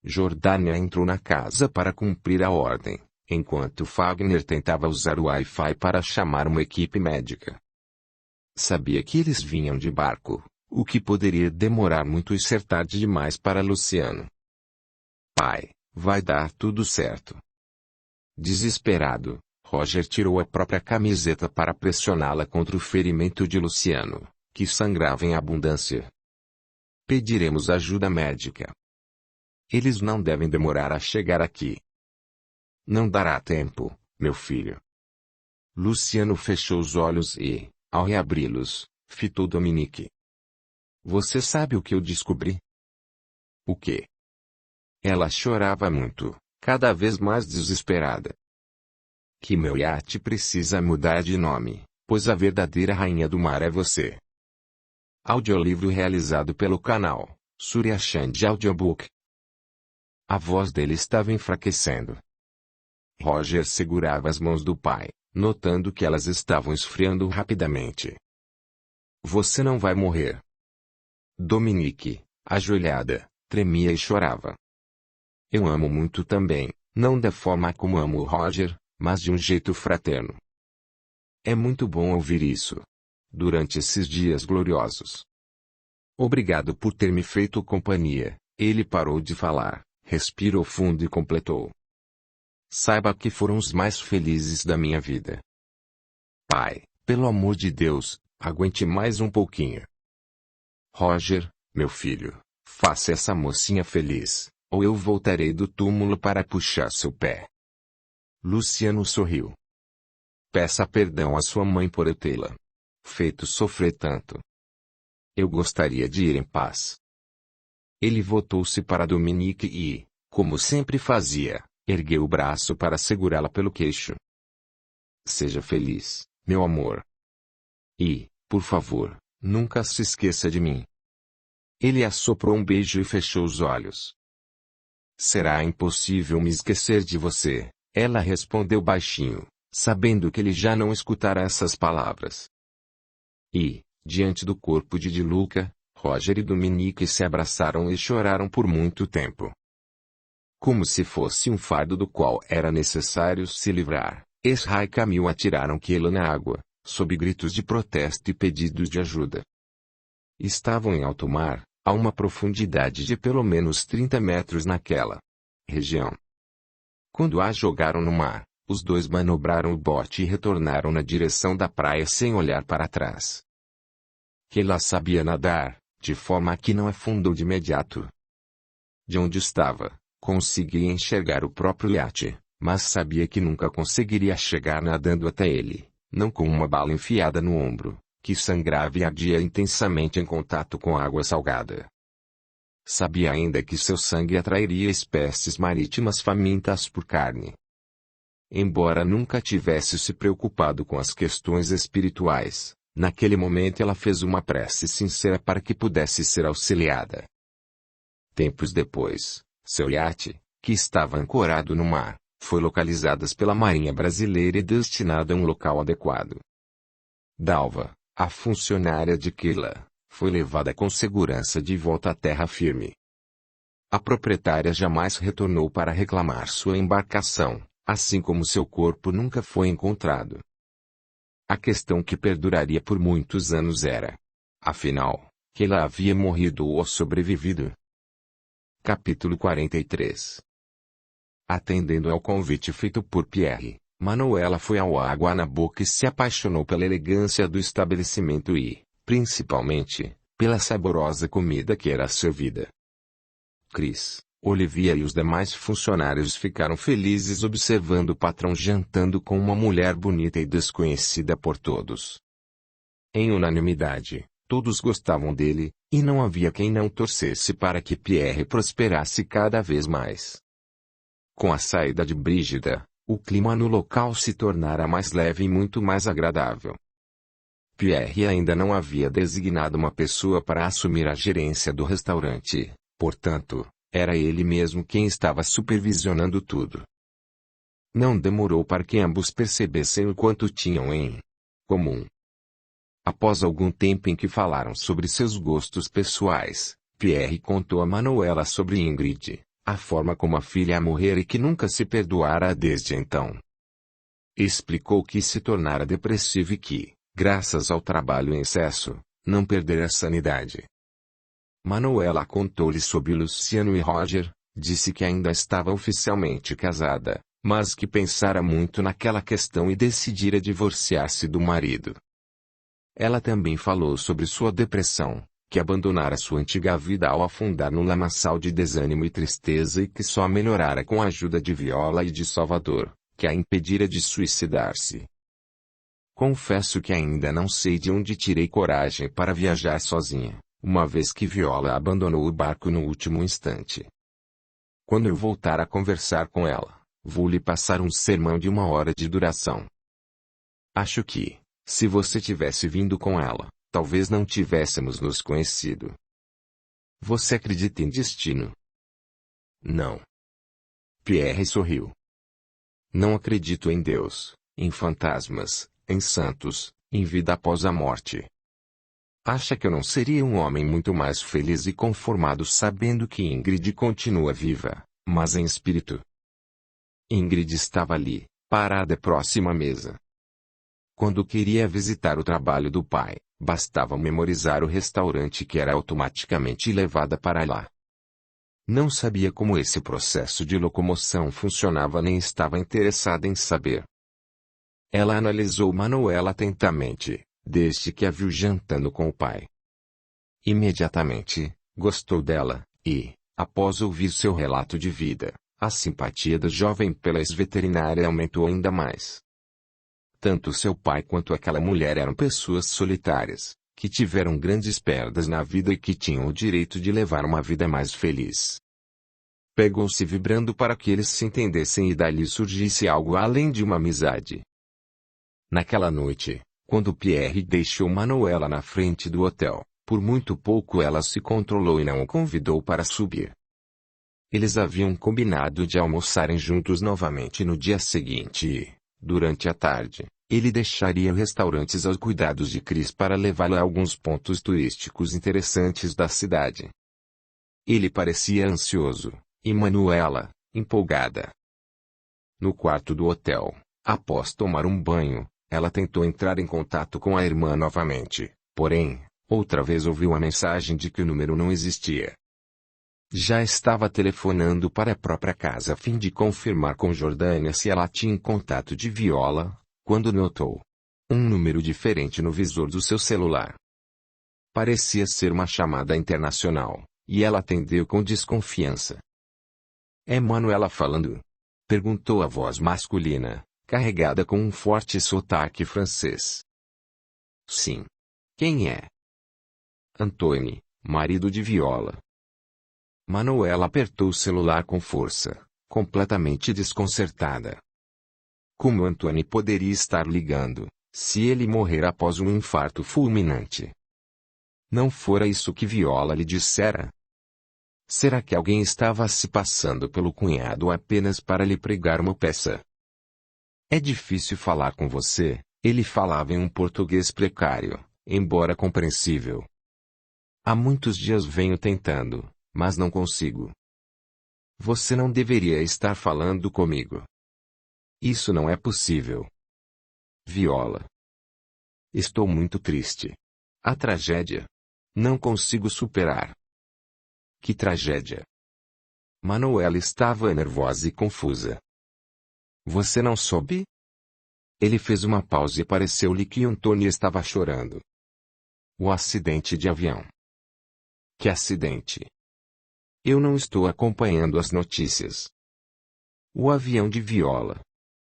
Jordânia entrou na casa para cumprir a ordem, enquanto Fagner tentava usar o Wi-Fi para chamar uma equipe médica. Sabia que eles vinham de barco, o que poderia demorar muito e ser tarde demais para Luciano. Pai, vai dar tudo certo. Desesperado, Roger tirou a própria camiseta para pressioná-la contra o ferimento de Luciano, que sangrava em abundância. Pediremos ajuda médica. Eles não devem demorar a chegar aqui. Não dará tempo, meu filho. Luciano fechou os olhos e, ao reabri-los, fitou Dominique. Você sabe o que eu descobri? O quê? Ela chorava muito, cada vez mais desesperada. Que meu iate precisa mudar de nome, pois a verdadeira rainha do mar é você. Audiolivro realizado pelo canal Surya Chand Audiobook. A voz dele estava enfraquecendo. Roger segurava as mãos do pai, notando que elas estavam esfriando rapidamente. Você não vai morrer. Dominique, ajoelhada, tremia e chorava. Eu amo muito também, não da forma como amo o Roger, mas de um jeito fraterno. É muito bom ouvir isso. Durante esses dias gloriosos. Obrigado por ter me feito companhia. Ele parou de falar, respirou fundo e completou. Saiba que foram os mais felizes da minha vida. Pai, pelo amor de Deus, aguente mais um pouquinho. Roger, meu filho, faça essa mocinha feliz, ou eu voltarei do túmulo para puxar seu pé. Luciano sorriu. Peça perdão à sua mãe por eu tê-la feito sofrer tanto. Eu gostaria de ir em paz. Ele voltou-se para Dominique e, como sempre fazia, ergueu o braço para segurá-la pelo queixo. Seja feliz, meu amor. E, por favor, nunca se esqueça de mim. Ele assoprou um beijo e fechou os olhos. Será impossível me esquecer de você, ela respondeu baixinho, sabendo que ele já não escutará essas palavras. E, diante do corpo de Luca, Roger e Dominique se abraçaram e choraram por muito tempo. Como se fosse um fardo do qual era necessário se livrar, Esra e Camille atiraram Keila na água, sob gritos de protesto e pedidos de ajuda. Estavam em alto mar, a uma profundidade de pelo menos 30 metros naquela região. Quando a jogaram no mar, os dois manobraram o bote e retornaram na direção da praia sem olhar para trás. Keila sabia nadar, de forma que não afundou de imediato. De onde estava, conseguia enxergar o próprio iate, mas sabia que nunca conseguiria chegar nadando até ele, não com uma bala enfiada no ombro, que sangrava e ardia intensamente em contato com água salgada. Sabia ainda que seu sangue atrairia espécies marítimas famintas por carne. Embora nunca tivesse se preocupado com as questões espirituais, naquele momento ela fez uma prece sincera para que pudesse ser auxiliada. Tempos depois, seu iate, que estava ancorado no mar, foi localizado pela Marinha Brasileira e destinado a um local adequado. Dalva, a funcionária de Keila, foi levada com segurança de volta à terra firme. A proprietária jamais retornou para reclamar sua embarcação, assim como seu corpo nunca foi encontrado. A questão que perduraria por muitos anos era: afinal, Keila havia morrido ou sobrevivido? Capítulo 43. Atendendo ao convite feito por Pierre, Manuela foi ao Água na Boca e se apaixonou pela elegância do estabelecimento e, principalmente, pela saborosa comida que era servida. Chris, Olivia e os demais funcionários ficaram felizes observando o patrão jantando com uma mulher bonita e desconhecida por todos. Em unanimidade, todos gostavam dele, e não havia quem não torcesse para que Pierre prosperasse cada vez mais. Com a saída de Brígida, o clima no local se tornara mais leve e muito mais agradável. Pierre ainda não havia designado uma pessoa para assumir a gerência do restaurante, portanto, era ele mesmo quem estava supervisionando tudo. Não demorou para que ambos percebessem o quanto tinham em comum. Após algum tempo em que falaram sobre seus gostos pessoais, Pierre contou a Manuela sobre Ingrid, a forma como a filha a morrer e que nunca se perdoara desde então. Explicou que se tornara depressivo e que, graças ao trabalho em excesso, não perdera a sanidade. Manuela contou-lhe sobre Luciano e Roger, disse que ainda estava oficialmente casada, mas que pensara muito naquela questão e decidira divorciar-se do marido. Ela também falou sobre sua depressão, que abandonara sua antiga vida ao afundar no lamaçal de desânimo e tristeza e que só melhorara com a ajuda de Viola e de Salvador, que a impedira de suicidar-se. Confesso que ainda não sei de onde tirei coragem para viajar sozinha, uma vez que Viola abandonou o barco no último instante. Quando eu voltar a conversar com ela, vou lhe passar um sermão de 1 hora de duração. Acho que, se você tivesse vindo com ela, talvez não tivéssemos nos conhecido. Você acredita em destino? Não. Pierre sorriu. Não acredito em Deus, em fantasmas, em santos, em vida após a morte. Acha que eu não seria um homem muito mais feliz e conformado sabendo que Ingrid continua viva, mas em espírito? Ingrid estava ali, parada próxima à mesa. Quando queria visitar o trabalho do pai, bastava memorizar o restaurante que era automaticamente levada para lá. Não sabia como esse processo de locomoção funcionava nem estava interessada em saber. Ela analisou Manuela atentamente, desde que a viu jantando com o pai. Imediatamente, gostou dela, e, após ouvir seu relato de vida, a simpatia da jovem pela ex-veterinária aumentou ainda mais. Tanto seu pai quanto aquela mulher eram pessoas solitárias, que tiveram grandes perdas na vida e que tinham o direito de levar uma vida mais feliz. Pegou-se vibrando para que eles se entendessem e dali surgisse algo além de uma amizade. Naquela noite, quando Pierre deixou Manuela na frente do hotel, por muito pouco ela se controlou e não o convidou para subir. Eles haviam combinado de almoçarem juntos novamente no dia seguinte e, durante a tarde, ele deixaria restaurantes aos cuidados de Chris para levá-la a alguns pontos turísticos interessantes da cidade. Ele parecia ansioso, e Manuela, empolgada. No quarto do hotel, após tomar um banho, ela tentou entrar em contato com a irmã novamente, porém, outra vez ouviu a mensagem de que o número não existia. Já estava telefonando para a própria casa a fim de confirmar com Jordânia se ela tinha contato de Viola, quando notou um número diferente no visor do seu celular. Parecia ser uma chamada internacional, e ela atendeu com desconfiança. "É Manuela falando?" perguntou a voz masculina, carregada com um forte sotaque francês. "Sim. Quem é?" "Antônio, marido de Viola." Manuela apertou o celular com força, completamente desconcertada. Como Antônio poderia estar ligando, se ele morrer após um infarto fulminante? Não fora isso que Viola lhe dissera? Será que alguém estava se passando pelo cunhado apenas para lhe pregar uma peça? "É difícil falar com você", ele falava em um português precário, embora compreensível. "Há muitos dias venho tentando, mas não consigo." "Você não deveria estar falando comigo." "Isso não é possível." "Viola." "Estou muito triste. A tragédia. Não consigo superar." "Que tragédia?" Manuela estava nervosa e confusa. "Você não soube?" Ele fez uma pausa e pareceu-lhe que Antônio estava chorando. "O acidente de avião." "Que acidente?" "Eu não estou acompanhando as notícias." "O avião de Viola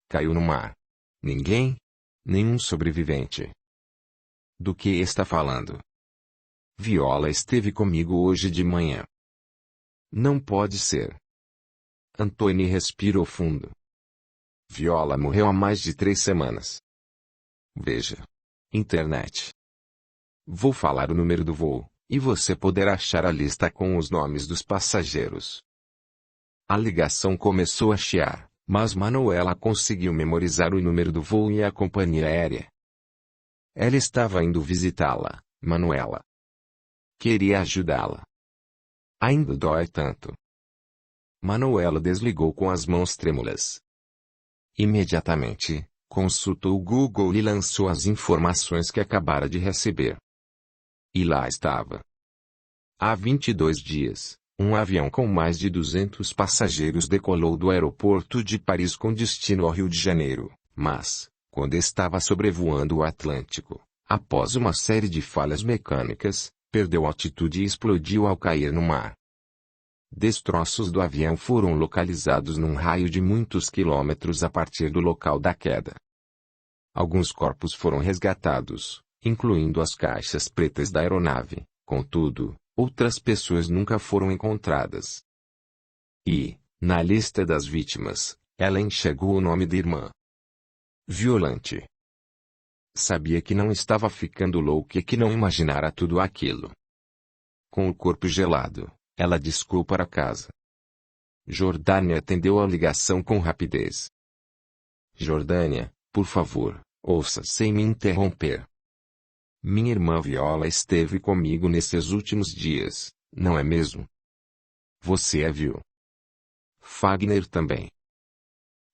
caiu no mar. Ninguém? Nenhum sobrevivente?" "Do que está falando?" "Viola esteve comigo hoje de manhã." "Não pode ser." Antônio respirou fundo. "Viola morreu há mais de 3 semanas." "Veja. Internet. Vou falar o número do voo, e você poderá achar a lista com os nomes dos passageiros." A ligação começou a chiar, mas Manuela conseguiu memorizar o número do voo e a companhia aérea. Ela estava indo visitá-la, Manuela. Queria ajudá-la. Ainda dói tanto. Manuela desligou com as mãos trêmulas. Imediatamente, consultou o Google e lançou as informações que acabara de receber. E lá estava. Há 22 dias, um avião com mais de 200 passageiros decolou do aeroporto de Paris com destino ao Rio de Janeiro, mas, quando estava sobrevoando o Atlântico, após uma série de falhas mecânicas, perdeu altitude e explodiu ao cair no mar. Destroços do avião foram localizados num raio de muitos quilômetros a partir do local da queda. Alguns corpos foram resgatados, incluindo as caixas pretas da aeronave, contudo, outras pessoas nunca foram encontradas. E, na lista das vítimas, ela enxergou o nome da irmã. Violante. Sabia que não estava ficando louca e que não imaginara tudo aquilo. Com o corpo gelado, ela discou para casa. Jordânia atendeu a ligação com rapidez. "Jordânia, por favor, ouça sem me interromper." Minha irmã Viola esteve comigo nesses últimos dias, não é mesmo? Você a viu. Fagner também.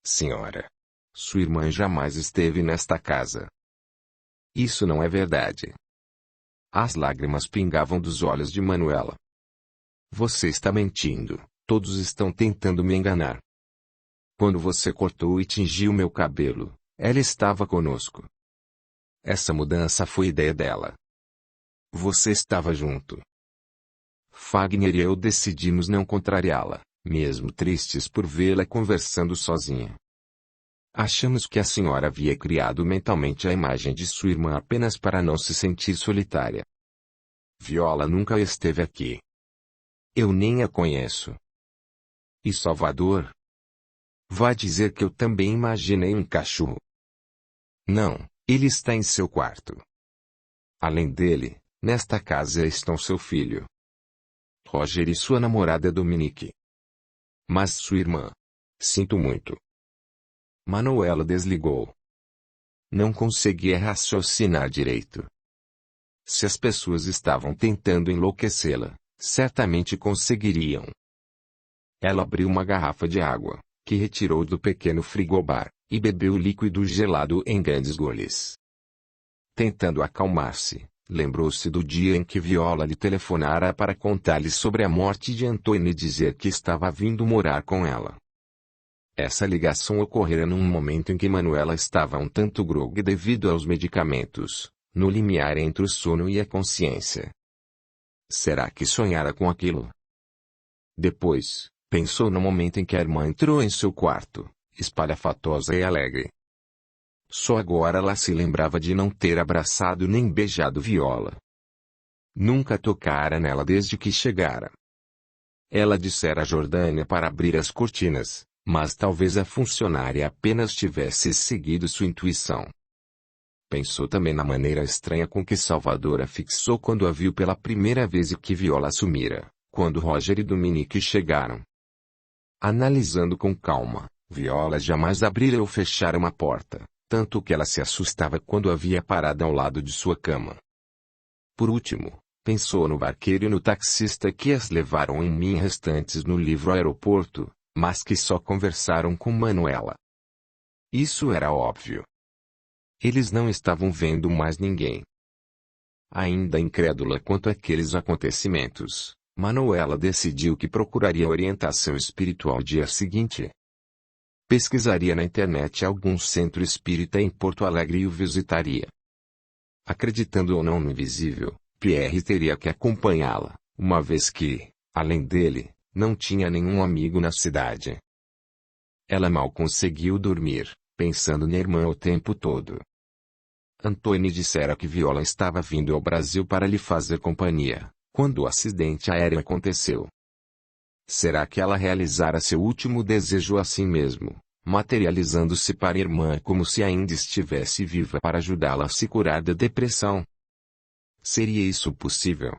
Senhora. Sua irmã jamais esteve nesta casa. Isso não é verdade. As lágrimas pingavam dos olhos de Manuela. Você está mentindo. Todos estão tentando me enganar. Quando você cortou e tingiu meu cabelo, ela estava conosco. Essa mudança foi ideia dela. Você estava junto. Fagner e eu decidimos não contrariá-la, mesmo tristes por vê-la conversando sozinha. Achamos que a senhora havia criado mentalmente a imagem de sua irmã apenas para não se sentir solitária. Viola nunca esteve aqui. Eu nem a conheço. E Salvador? Vai dizer que eu também imaginei um cachorro. Não, ele está em seu quarto. Além dele, nesta casa estão seu filho, Roger, e sua namorada Dominique. Mas sua irmã. Sinto muito. Manuela desligou. Não conseguia raciocinar direito. Se as pessoas estavam tentando enlouquecê-la, certamente conseguiriam. Ela abriu uma garrafa de água, que retirou do pequeno frigobar, e bebeu o líquido gelado em grandes goles. Tentando acalmar-se, lembrou-se do dia em que Viola lhe telefonara para contar-lhe sobre a morte de Antônio e dizer que estava vindo morar com ela. Essa ligação ocorrera num momento em que Manuela estava um tanto grogue devido aos medicamentos, no limiar entre o sono e a consciência. Será que sonhara com aquilo? Depois, pensou no momento em que a irmã entrou em seu quarto, espalhafatosa e alegre. Só agora ela se lembrava de não ter abraçado nem beijado Viola. Nunca tocara nela desde que chegara. Ela dissera a Jordânia para abrir as cortinas, mas talvez a funcionária apenas tivesse seguido sua intuição. Pensou também na maneira estranha com que Salvador a fixou quando a viu pela primeira vez e que Viola assumira, quando Roger e Dominique chegaram. Analisando com calma, Viola jamais abrira ou fechara uma porta, tanto que ela se assustava quando a via parada ao lado de sua cama. Por último, pensou no barqueiro e no taxista que as levaram em mim restantes no livro Aeroporto, mas que só conversaram com Manuela. Isso era óbvio. Eles não estavam vendo mais ninguém. Ainda incrédula quanto àqueles acontecimentos, Manuela decidiu que procuraria orientação espiritual no dia seguinte. Pesquisaria na internet algum centro espírita em Porto Alegre e o visitaria. Acreditando ou não no invisível, Pierre teria que acompanhá-la, uma vez que, além dele, não tinha nenhum amigo na cidade. Ela mal conseguiu dormir, pensando na irmã o tempo todo. Antônio dissera que Viola estava vindo ao Brasil para lhe fazer companhia, quando o acidente aéreo aconteceu. Será que ela realizara seu último desejo assim mesmo, materializando-se para a irmã como se ainda estivesse viva para ajudá-la a se curar da depressão? Seria isso possível?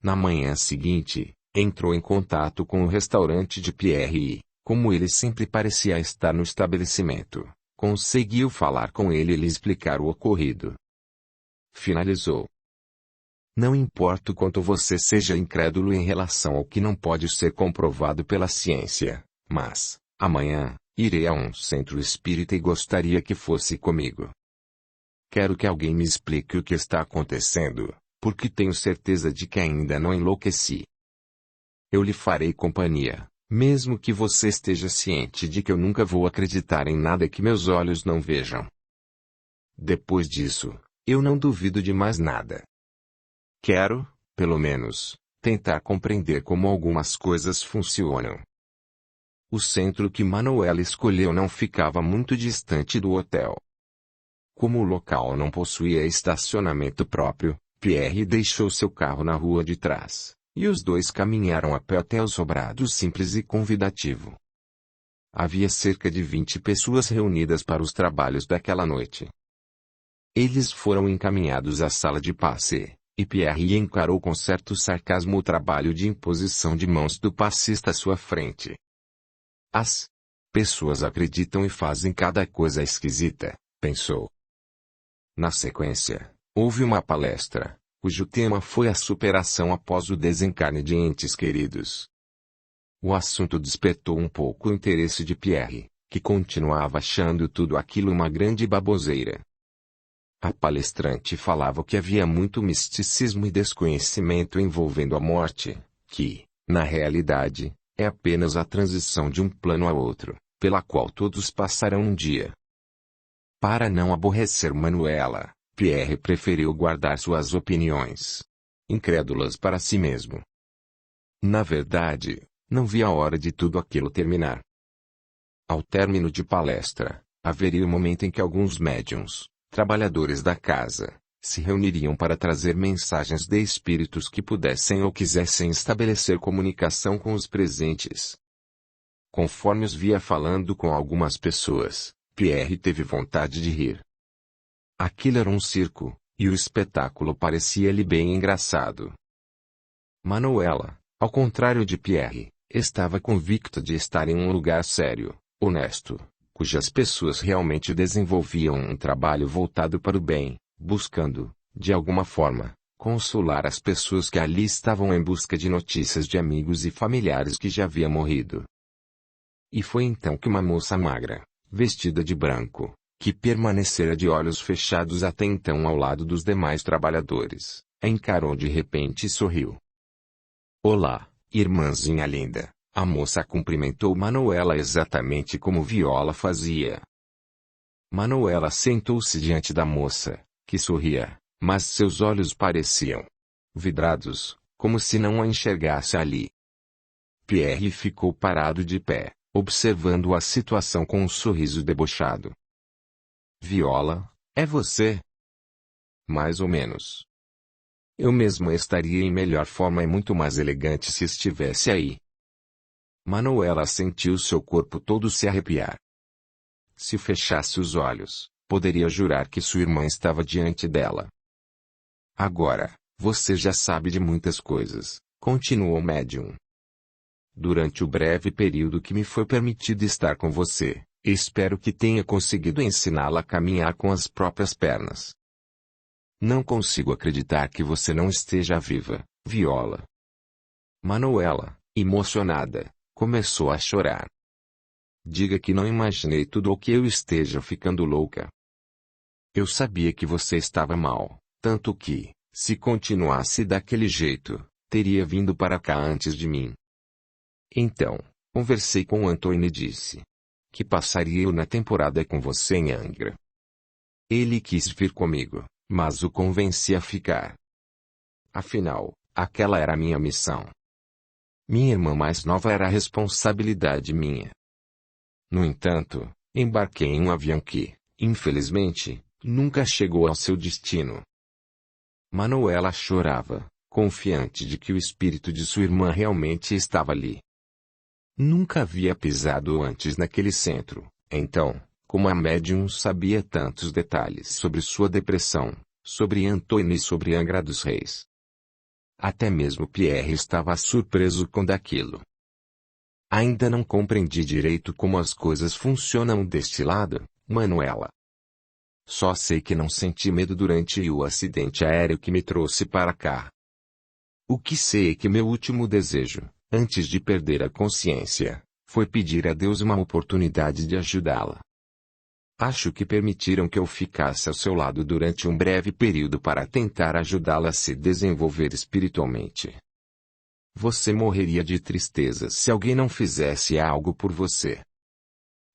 Na manhã seguinte, entrou em contato com o restaurante de Pierre e, como ele sempre parecia estar no estabelecimento, conseguiu falar com ele e lhe explicar o ocorrido. Finalizou. Não importa o quanto você seja incrédulo em relação ao que não pode ser comprovado pela ciência, mas, amanhã, irei a um centro espírita e gostaria que fosse comigo. Quero que alguém me explique o que está acontecendo, porque tenho certeza de que ainda não enlouqueci. Eu lhe farei companhia, mesmo que você esteja ciente de que eu nunca vou acreditar em nada que meus olhos não vejam. Depois disso, eu não duvido de mais nada. Quero, pelo menos, tentar compreender como algumas coisas funcionam. O centro que Manuela escolheu não ficava muito distante do hotel. Como o local não possuía estacionamento próprio, Pierre deixou seu carro na rua de trás, e os dois caminharam a pé até o sobrado simples e convidativo. Havia cerca de 20 pessoas reunidas para os trabalhos daquela noite. Eles foram encaminhados à sala de passe, e Pierre encarou com certo sarcasmo o trabalho de imposição de mãos do passista à sua frente. As pessoas acreditam e fazem cada coisa esquisita, pensou. Na sequência, houve uma palestra, cujo tema foi a superação após o desencarne de entes queridos. O assunto despertou um pouco o interesse de Pierre, que continuava achando tudo aquilo uma grande baboseira. A palestrante falava que havia muito misticismo e desconhecimento envolvendo a morte, que, na realidade, é apenas a transição de um plano a outro, pela qual todos passarão um dia. Para não aborrecer Manuela, Pierre preferiu guardar suas opiniões incrédulas para si mesmo. Na verdade, não via a hora de tudo aquilo terminar. Ao término de palestra, haveria um momento em que alguns médiuns, trabalhadores da casa, se reuniriam para trazer mensagens de espíritos que pudessem ou quisessem estabelecer comunicação com os presentes. Conforme os via falando com algumas pessoas, Pierre teve vontade de rir. Aquilo era um circo, e o espetáculo parecia-lhe bem engraçado. Manuela, ao contrário de Pierre, estava convicta de estar em um lugar sério, honesto, cujas pessoas realmente desenvolviam um trabalho voltado para o bem, buscando, de alguma forma, consolar as pessoas que ali estavam em busca de notícias de amigos e familiares que já haviam morrido. E foi então que uma moça magra, vestida de branco, que permanecera de olhos fechados até então ao lado dos demais trabalhadores, a encarou de repente e sorriu. "Olá, irmãzinha linda." A moça cumprimentou Manuela exatamente como Viola fazia. Manuela sentou-se diante da moça, que sorria, mas seus olhos pareciam vidrados, como se não a enxergasse ali. Pierre ficou parado de pé, observando a situação com um sorriso debochado. "Viola, é você?" "Mais ou menos. Eu mesmo estaria em melhor forma e muito mais elegante se estivesse aí." Manuela sentiu seu corpo todo se arrepiar. Se fechasse os olhos, poderia jurar que sua irmã estava diante dela. "Agora, você já sabe de muitas coisas", continuou o médium. "Durante o breve período que me foi permitido estar com você, espero que tenha conseguido ensiná-la a caminhar com as próprias pernas. Não consigo acreditar que você não esteja viva, Viola." Manuela, emocionada, começou a chorar. "Diga que não imaginei tudo ou que eu esteja ficando louca. Eu sabia que você estava mal, tanto que, se continuasse daquele jeito, teria vindo para cá antes de mim. Então, conversei com Antônio e disse que passaria eu na temporada com você em Angra. Ele quis vir comigo, mas o convenci a ficar. Afinal, aquela era a minha missão. Minha irmã mais nova era a responsabilidade minha. No entanto, embarquei em um avião que, infelizmente, nunca chegou ao seu destino." Manuela chorava, confiante de que o espírito de sua irmã realmente estava ali. Nunca havia pisado antes naquele centro, então, como a médium sabia tantos detalhes sobre sua depressão, sobre Antônio e sobre Angra dos Reis. Até mesmo Pierre estava surpreso com daquilo. "Ainda não compreendi direito como as coisas funcionam deste lado, Manuela. Só sei que não senti medo durante o acidente aéreo que me trouxe para cá. O que sei é que meu último desejo, antes de perder a consciência, foi pedir a Deus uma oportunidade de ajudá-la. Acho que permitiram que eu ficasse ao seu lado durante um breve período para tentar ajudá-la a se desenvolver espiritualmente. Você morreria de tristeza se alguém não fizesse algo por você.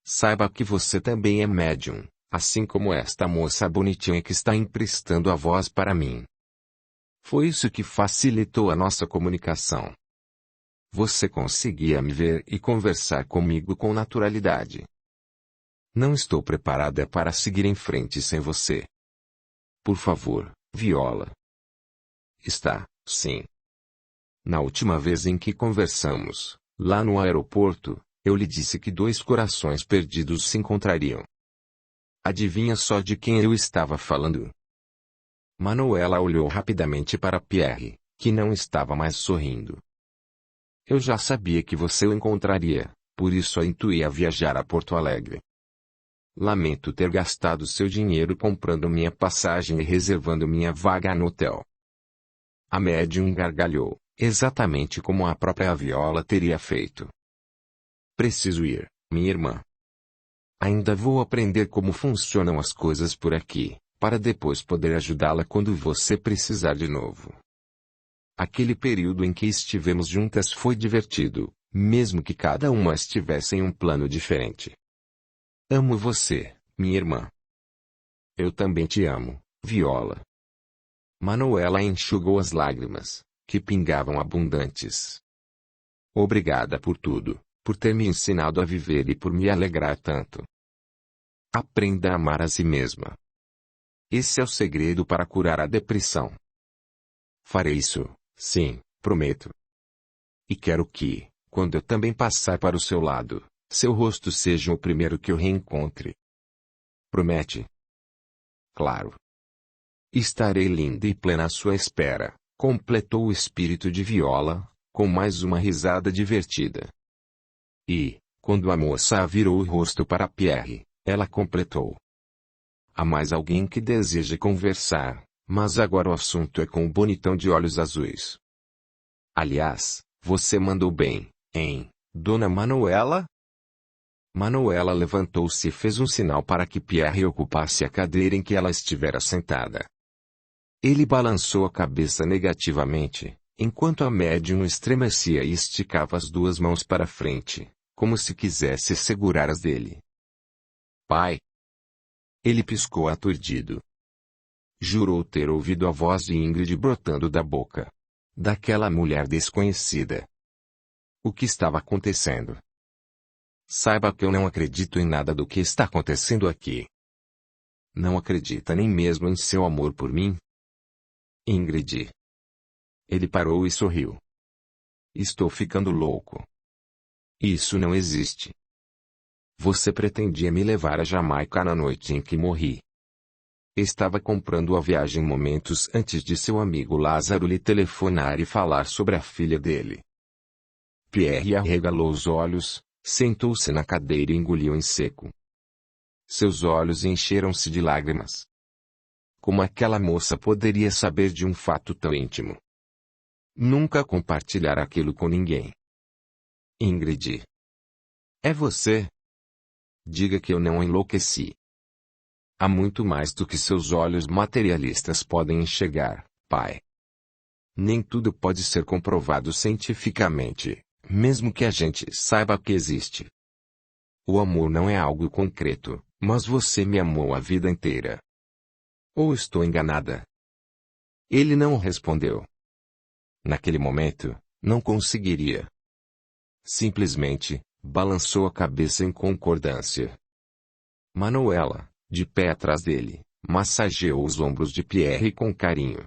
Saiba que você também é médium, assim como esta moça bonitinha que está emprestando a voz para mim. Foi isso que facilitou a nossa comunicação. Você conseguia me ver e conversar comigo com naturalidade. Não estou preparada para seguir em frente sem você. Por favor, Viola." "Está, sim. Na última vez em que conversamos, lá no aeroporto, eu lhe disse que dois corações perdidos se encontrariam. Adivinha só de quem eu estava falando?" Manuela olhou rapidamente para Pierre, que não estava mais sorrindo. "Eu já sabia que você o encontraria, por isso a intuí a viajar a Porto Alegre." Lamento ter gastado seu dinheiro comprando minha passagem e reservando minha vaga no hotel. A médium gargalhou, exatamente como a própria Viola teria feito. Preciso ir, minha irmã. Ainda vou aprender como funcionam as coisas por aqui, para depois poder ajudá-la quando você precisar de novo. Aquele período em que estivemos juntas foi divertido, mesmo que cada uma estivesse em um plano diferente. Amo você, minha irmã. Eu também te amo, Viola. Manuela enxugou as lágrimas, que pingavam abundantes. Obrigada por tudo, por ter me ensinado a viver e por me alegrar tanto. Aprenda a amar a si mesma. Esse é o segredo para curar a depressão. Farei isso, sim, prometo. E quero que, quando eu também passar para o seu lado, seu rosto seja o primeiro que eu reencontre. Promete? Claro. Estarei linda e plena à sua espera, completou o espírito de Viola, com mais uma risada divertida. E, quando a moça virou o rosto para Pierre, ela completou. Há mais alguém que deseja conversar, mas agora o assunto é com o bonitão de olhos azuis. Aliás, você mandou bem, hein, Dona Manuela? Manuela levantou-se e fez um sinal para que Pierre ocupasse a cadeira em que ela estivera sentada. Ele balançou a cabeça negativamente, enquanto a médium estremecia e esticava as duas mãos para frente, como se quisesse segurar as dele. Pai! Ele piscou aturdido. Jurou ter ouvido a voz de Ingrid brotando da boca daquela mulher desconhecida. O que estava acontecendo? Saiba que eu não acredito em nada do que está acontecendo aqui. Não acredita nem mesmo em seu amor por mim? Ingrid. Ele parou e sorriu. Estou ficando louco. Isso não existe. Você pretendia me levar a Jamaica na noite em que morri. Estava comprando a viagem momentos antes de seu amigo Lázaro lhe telefonar e falar sobre a filha dele. Pierre arregalou os olhos, sentou-se na cadeira e engoliu em seco. Seus olhos encheram-se de lágrimas. Como aquela moça poderia saber de um fato tão íntimo? Nunca compartilhar aquilo com ninguém. Ingrid. É você? Diga que eu não enlouqueci. Há muito mais do que seus olhos materialistas podem enxergar, pai. Nem tudo pode ser comprovado cientificamente, mesmo que a gente saiba que existe. O amor não é algo concreto, mas você me amou a vida inteira. Ou estou enganada? Ele não respondeu. Naquele momento, não conseguiria. Simplesmente, balançou a cabeça em concordância. Manuela, de pé atrás dele, massageou os ombros de Pierre com carinho.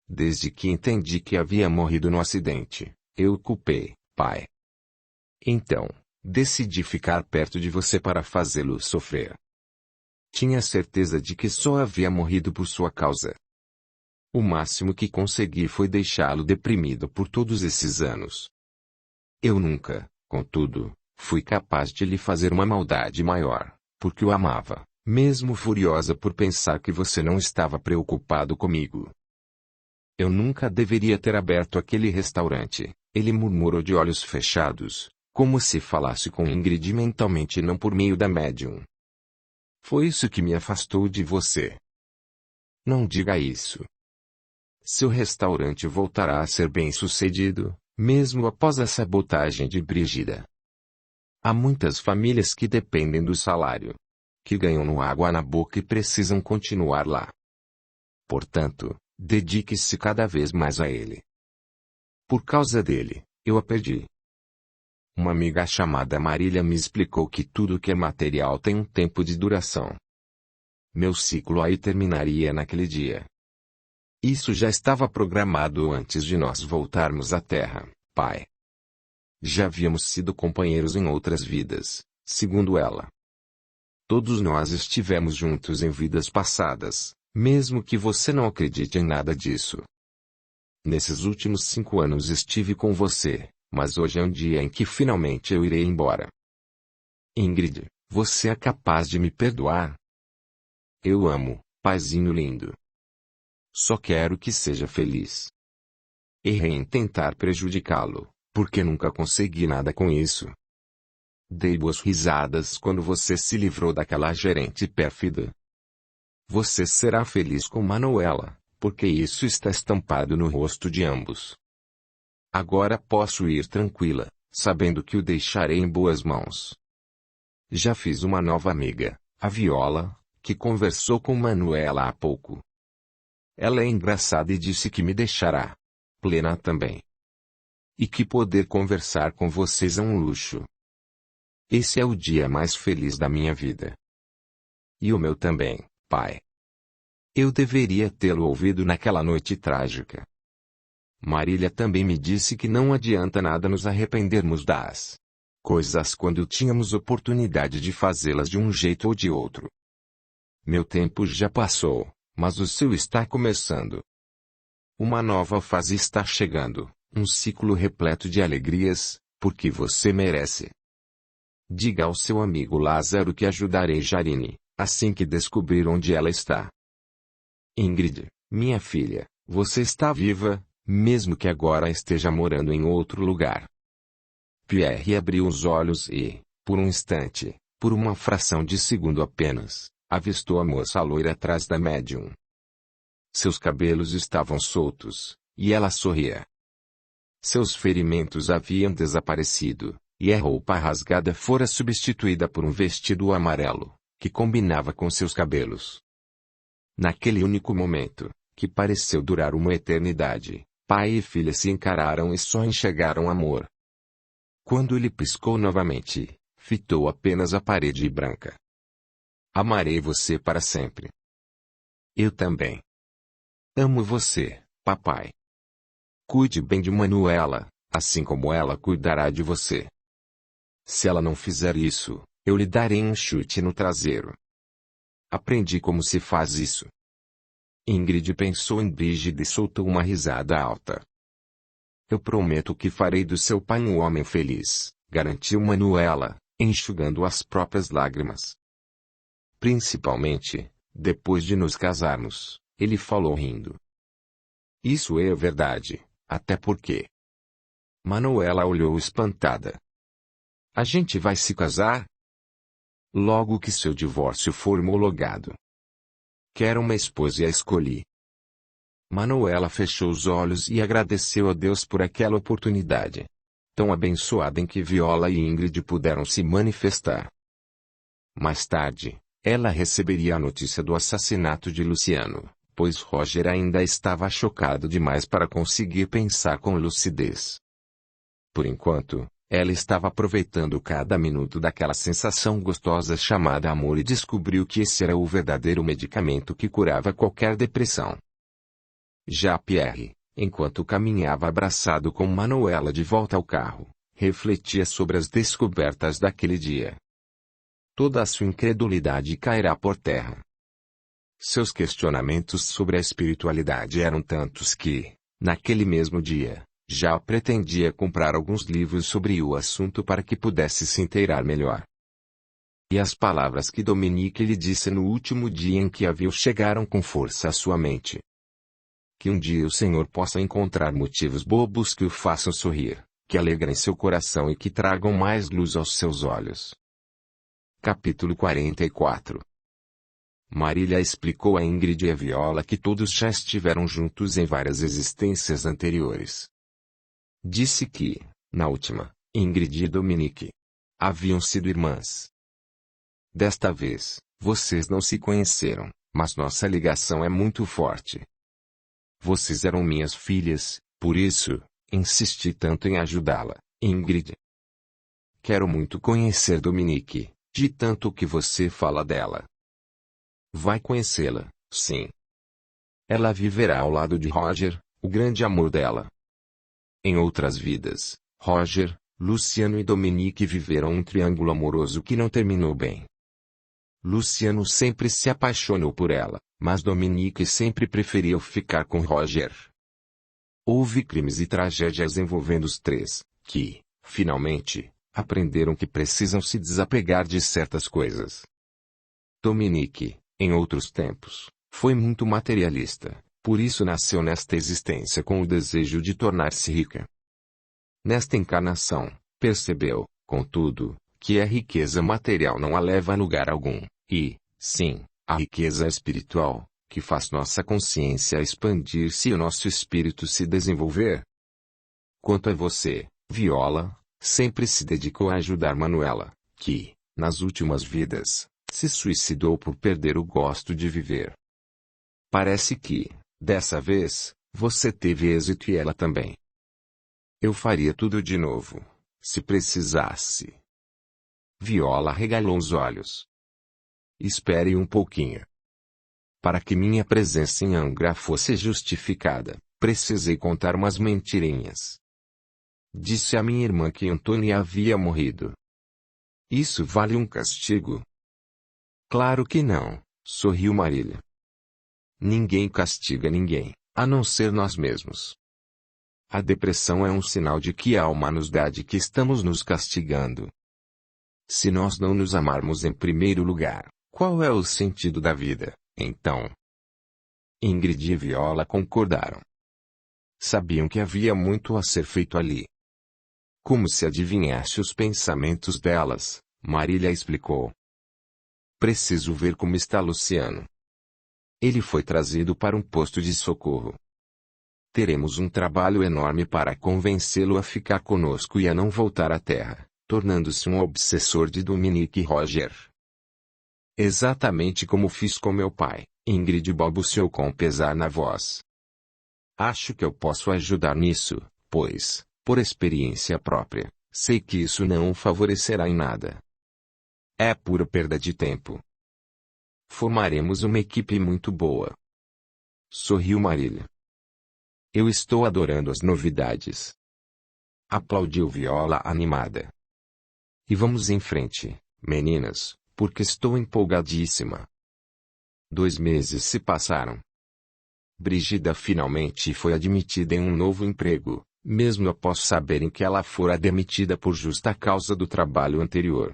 Desde que entendi que havia morrido no acidente, eu o culpei, pai. Então, decidi ficar perto de você para fazê-lo sofrer. Tinha certeza de que só havia morrido por sua causa. O máximo que consegui foi deixá-lo deprimido por todos esses anos. Eu nunca, contudo, fui capaz de lhe fazer uma maldade maior, porque o amava, mesmo furiosa por pensar que você não estava preocupado comigo. Eu nunca deveria ter aberto aquele restaurante, ele murmurou de olhos fechados, como se falasse com Ingrid mentalmente e não por meio da médium. Foi isso que me afastou de você. Não diga isso. Seu restaurante voltará a ser bem-sucedido, mesmo após a sabotagem de Brígida. Há muitas famílias que dependem do salário, que ganham no água na boca e precisam continuar lá. Portanto, dedique-se cada vez mais a ele. Por causa dele, eu a perdi. Uma amiga chamada Marília me explicou que tudo que é material tem um tempo de duração. Meu ciclo aí terminaria naquele dia. Isso já estava programado antes de nós voltarmos à Terra, pai. Já havíamos sido companheiros em outras vidas, segundo ela. Todos nós estivemos juntos em vidas passadas, mesmo que você não acredite em nada disso. Nesses últimos 5 anos estive com você, mas hoje é um dia em que finalmente eu irei embora. Ingrid, Você é capaz de me perdoar? Eu amo, paizinho lindo. Só quero que seja feliz. Errei em tentar prejudicá-lo, porque nunca consegui nada com isso. Dei boas risadas quando você se livrou daquela gerente pérfida. Você será feliz com Manuela, porque isso está estampado no rosto de ambos. Agora posso ir tranquila, sabendo que o deixarei em boas mãos. Já fiz uma nova amiga, a Viola, que conversou com Manuela há pouco. Ela é engraçada e disse que me deixará. Plena também. E que poder conversar com vocês é um luxo. Esse é o dia mais feliz da minha vida. E o meu também, pai. Eu deveria tê-lo ouvido naquela noite trágica. Marília também me disse que não adianta nada nos arrependermos das coisas quando tínhamos oportunidade de fazê-las de um jeito ou de outro. Meu tempo já passou, mas o seu está começando. Uma nova fase está chegando, um ciclo repleto de alegrias, porque você merece. Diga ao seu amigo Lázaro que ajudarei Jarine, assim que descobrir onde ela está. Ingrid, minha filha, você está viva, mesmo que agora esteja morando em outro lugar. Pierre abriu os olhos e, por um instante, por uma fração de segundo apenas, avistou a moça loira atrás da médium. Seus cabelos estavam soltos, e ela sorria. Seus ferimentos haviam desaparecido, e a roupa rasgada fora substituída por um vestido amarelo, que combinava com seus cabelos. Naquele único momento, que pareceu durar uma eternidade, pai e filha se encararam e só enxergaram amor. Quando ele piscou novamente, fitou apenas a parede branca. Amarei você para sempre. Eu também. Amo você, papai. Cuide bem de Manuela, assim como ela cuidará de você. Se ela não fizer isso, eu lhe darei um chute no traseiro. Aprendi como se faz isso. Ingrid pensou em Brígida e soltou uma risada alta. Eu prometo que farei do seu pai um homem feliz, garantiu Manuela, enxugando as próprias lágrimas. Principalmente, depois de nos casarmos, ele falou rindo. Isso é verdade, até porque. Manuela olhou espantada. A gente vai se casar? Logo que seu divórcio for homologado. Quero uma esposa e a escolhi. Manuela fechou os olhos e agradeceu a Deus por aquela oportunidade. Tão abençoada em que Viola e Ingrid puderam se manifestar. Mais tarde, ela receberia a notícia do assassinato de Luciano, pois Roger ainda estava chocado demais para conseguir pensar com lucidez. Por enquanto, ela estava aproveitando cada minuto daquela sensação gostosa chamada amor e descobriu que esse era o verdadeiro medicamento que curava qualquer depressão. Já Pierre, enquanto caminhava abraçado com Manuela de volta ao carro, refletia sobre as descobertas daquele dia. Toda a sua incredulidade cairá por terra. Seus questionamentos sobre a espiritualidade eram tantos que, naquele mesmo dia, já pretendia comprar alguns livros sobre o assunto para que pudesse se inteirar melhor. E as palavras que Dominique lhe disse no último dia em que a viu chegaram com força à sua mente. Que um dia o Senhor possa encontrar motivos bobos que o façam sorrir, que alegrem seu coração e que tragam mais luz aos seus olhos. Capítulo 44. Marília explicou a Ingrid e a Viola que todos já estiveram juntos em várias existências anteriores. Disse que, na última, Ingrid e Dominique haviam sido irmãs. Desta vez, vocês não se conheceram, mas nossa ligação é muito forte. Vocês eram minhas filhas, por isso, insisti tanto em ajudá-la, Ingrid. Quero muito conhecer Dominique, de tanto que você fala dela. Vai conhecê-la, sim. Ela viverá ao lado de Roger, o grande amor dela. Em outras vidas, Roger, Luciano e Dominique viveram um triângulo amoroso que não terminou bem. Luciano sempre se apaixonou por ela, mas Dominique sempre preferiu ficar com Roger. Houve crimes e tragédias envolvendo os três, que, finalmente, aprenderam que precisam se desapegar de certas coisas. Dominique, em outros tempos, foi muito materialista, por isso nasceu nesta existência com o desejo de tornar-se rica. Nesta encarnação, percebeu, contudo, que a riqueza material não a leva a lugar algum, e, sim, a riqueza espiritual, que faz nossa consciência expandir-se e o nosso espírito se desenvolver. Quanto a você, Viola, sempre se dedicou a ajudar Manuela, que, nas últimas vidas, se suicidou por perder o gosto de viver. Parece que, dessa vez, você teve êxito e ela também. Eu faria tudo de novo, se precisasse. Viola regalou os olhos. Espere um pouquinho. Para que minha presença em Angra fosse justificada, precisei contar umas mentirinhas. Disse a minha irmã que Antônia havia morrido. Isso vale um castigo? Claro que não, sorriu Marília. Ninguém castiga ninguém, a não ser nós mesmos. A depressão é um sinal de que a alma nos dá de que estamos nos castigando. Se nós não nos amarmos em primeiro lugar, qual é o sentido da vida, então? Ingrid e Viola concordaram. Sabiam que havia muito a ser feito ali. Como se adivinhasse os pensamentos delas, Marília explicou. Preciso ver como está Luciano. Ele foi trazido para um posto de socorro. Teremos um trabalho enorme para convencê-lo a ficar conosco e a não voltar à Terra, tornando-se um obsessor de Dominique Roger. Exatamente como fiz com meu pai, Ingrid balbuciou com pesar na voz. Acho que eu posso ajudar nisso, pois, por experiência própria, sei que isso não o favorecerá em nada. É pura perda de tempo. Formaremos uma equipe muito boa. Sorriu Marília. Eu estou adorando as novidades. Aplaudiu Viola animada. E vamos em frente, meninas, porque estou empolgadíssima. 2 meses se passaram. Brígida finalmente foi admitida em um novo emprego, mesmo após saberem que ela fora demitida por justa causa do trabalho anterior.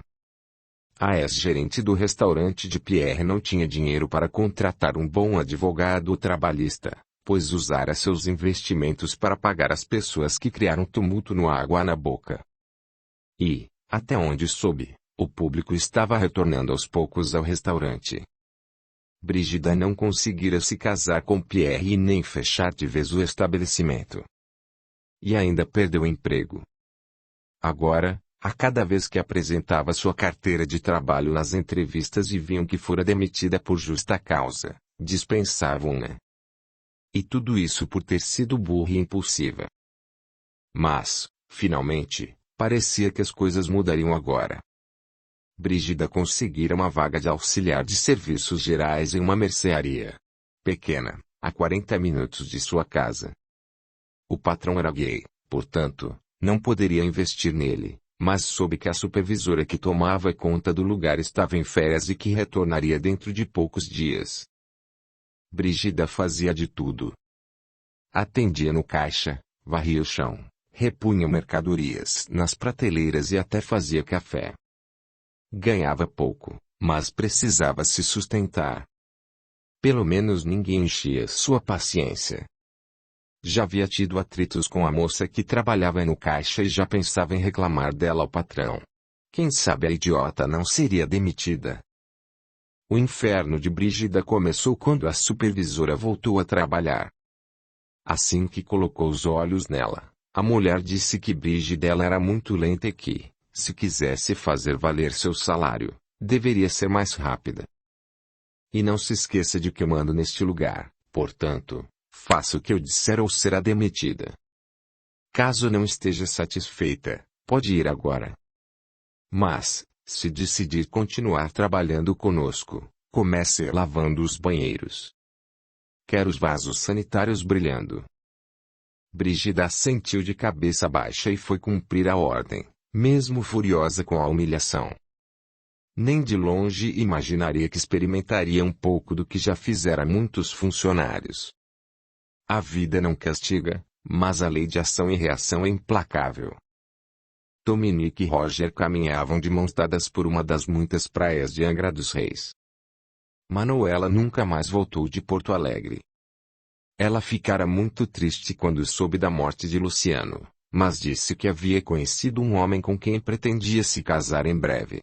A ex-gerente do restaurante de Pierre não tinha dinheiro para contratar um bom advogado trabalhista, pois usara seus investimentos para pagar as pessoas que criaram tumulto no Água na Boca. E, até onde soube, o público estava retornando aos poucos ao restaurante. Brígida não conseguira se casar com Pierre e nem fechar de vez o estabelecimento. E ainda perdeu o emprego. Agora, a cada vez que apresentava sua carteira de trabalho nas entrevistas e viam que fora demitida por justa causa, dispensavam-na. E tudo isso por ter sido burra e impulsiva. Mas, finalmente, parecia que as coisas mudariam agora. Brígida conseguira uma vaga de auxiliar de serviços gerais em uma mercearia pequena, a 40 minutos de sua casa. O patrão era gay, portanto, não poderia investir nele, mas soube que a supervisora que tomava conta do lugar estava em férias e que retornaria dentro de poucos dias. Brígida fazia de tudo. Atendia no caixa, varria o chão, repunha mercadorias nas prateleiras e até fazia café. Ganhava pouco, mas precisava se sustentar. Pelo menos ninguém enchia sua paciência. Já havia tido atritos com a moça que trabalhava no caixa e já pensava em reclamar dela ao patrão. Quem sabe a idiota não seria demitida. O inferno de Brígida começou quando a supervisora voltou a trabalhar. Assim que colocou os olhos nela, a mulher disse que Brígida era muito lenta e que, se quisesse fazer valer seu salário, deveria ser mais rápida. E não se esqueça de que eu mando neste lugar, portanto, faça o que eu disser ou será demitida. Caso não esteja satisfeita, pode ir agora. Mas, se decidir continuar trabalhando conosco, comece lavando os banheiros. Quero os vasos sanitários brilhando. Brígida assentiu de cabeça baixa e foi cumprir a ordem, mesmo furiosa com a humilhação. Nem de longe imaginaria que experimentaria um pouco do que já fizera muitos funcionários. A vida não castiga, mas a lei de ação e reação é implacável. Dominique e Roger caminhavam de mãos dadas por uma das muitas praias de Angra dos Reis. Manuela nunca mais voltou de Porto Alegre. Ela ficara muito triste quando soube da morte de Luciano, mas disse que havia conhecido um homem com quem pretendia se casar em breve.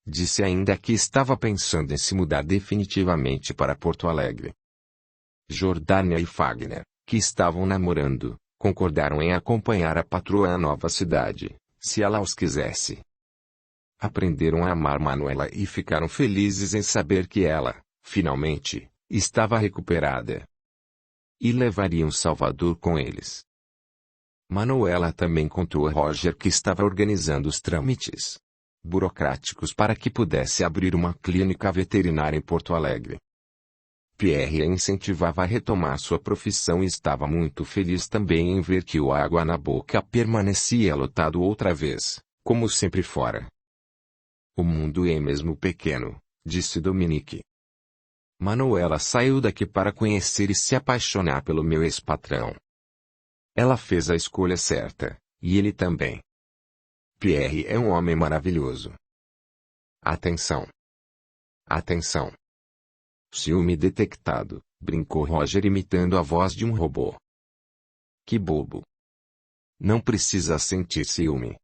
Disse ainda que estava pensando em se mudar definitivamente para Porto Alegre. Jordânia e Fagner, que estavam namorando, concordaram em acompanhar a patroa à nova cidade, se ela os quisesse. Aprenderam a amar Manuela e ficaram felizes em saber que ela, finalmente, estava recuperada. E levariam Salvador com eles. Manuela também contou a Roger que estava organizando os trâmites burocráticos para que pudesse abrir uma clínica veterinária em Porto Alegre. Pierre a incentivava a retomar sua profissão e estava muito feliz também em ver que o Água na Boca permanecia lotado outra vez, como sempre fora. O mundo é mesmo pequeno, disse Dominique. Manuela saiu daqui para conhecer e se apaixonar pelo meu ex-patrão. Ela fez a escolha certa, e ele também. Pierre é um homem maravilhoso. Atenção! Atenção! Ciúme detectado, brincou Roger imitando a voz de um robô. Que bobo! Não precisa sentir ciúme.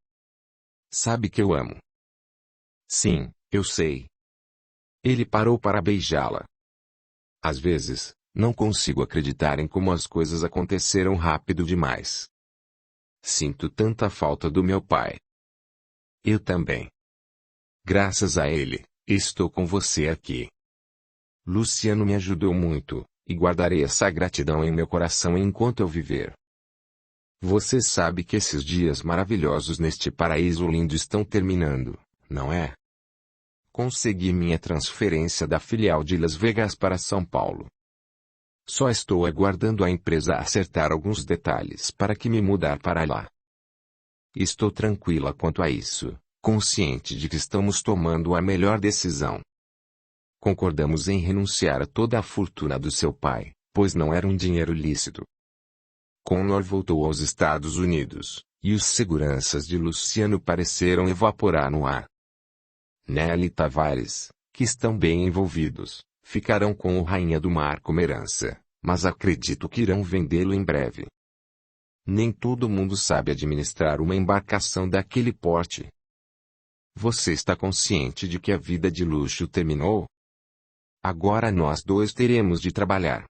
Sabe que eu amo. Sim, eu sei. Ele parou para beijá-la. Às vezes, não consigo acreditar em como as coisas aconteceram rápido demais. Sinto tanta falta do meu pai. Eu também. Graças a ele, estou com você aqui. Luciano me ajudou muito, e guardarei essa gratidão em meu coração enquanto eu viver. Você sabe que esses dias maravilhosos neste paraíso lindo estão terminando, não é? Consegui minha transferência da filial de Las Vegas para São Paulo. Só estou aguardando a empresa acertar alguns detalhes para que me mudar para lá. Estou tranquila quanto a isso, consciente de que estamos tomando a melhor decisão. Concordamos em renunciar a toda a fortuna do seu pai, pois não era um dinheiro lícito. Connor voltou aos Estados Unidos, e os seguranças de Luciano pareceram evaporar no ar. Nelly e Tavares, que estão bem envolvidos, ficarão com o Rainha do Mar como herança, mas acredito que irão vendê-lo em breve. Nem todo mundo sabe administrar uma embarcação daquele porte. Você está consciente de que a vida de luxo terminou? Agora nós dois teremos de trabalhar.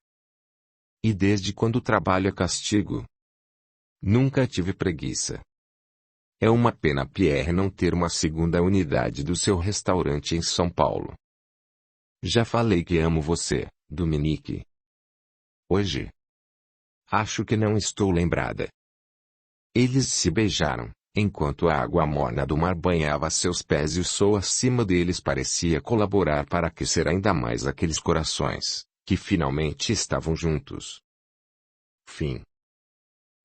E desde quando o trabalho é castigo? Nunca tive preguiça. É uma pena Pierre não ter uma segunda unidade do seu restaurante em São Paulo. Já falei que amo você, Dominique. Hoje? Acho que não estou lembrada. Eles se beijaram, enquanto a água morna do mar banhava seus pés e o sol acima deles parecia colaborar para aquecer ainda mais aqueles corações, que finalmente estavam juntos. Fim.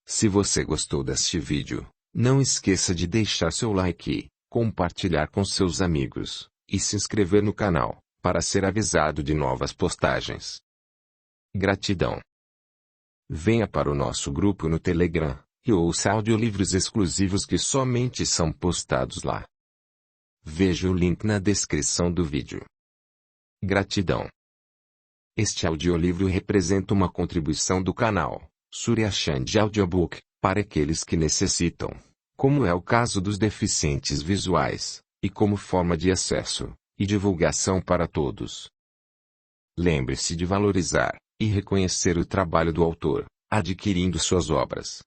Se você gostou deste vídeo, não esqueça de deixar seu like, compartilhar com seus amigos, e se inscrever no canal, para ser avisado de novas postagens. Gratidão. Venha para o nosso grupo no Telegram, e ouça audiolivros exclusivos que somente são postados lá. Veja o link na descrição do vídeo. Gratidão. Este audiolivro representa uma contribuição do canal Surya Chand Audiobook, para aqueles que necessitam, como é o caso dos deficientes visuais, e como forma de acesso e divulgação para todos. Lembre-se de valorizar e reconhecer o trabalho do autor, adquirindo suas obras.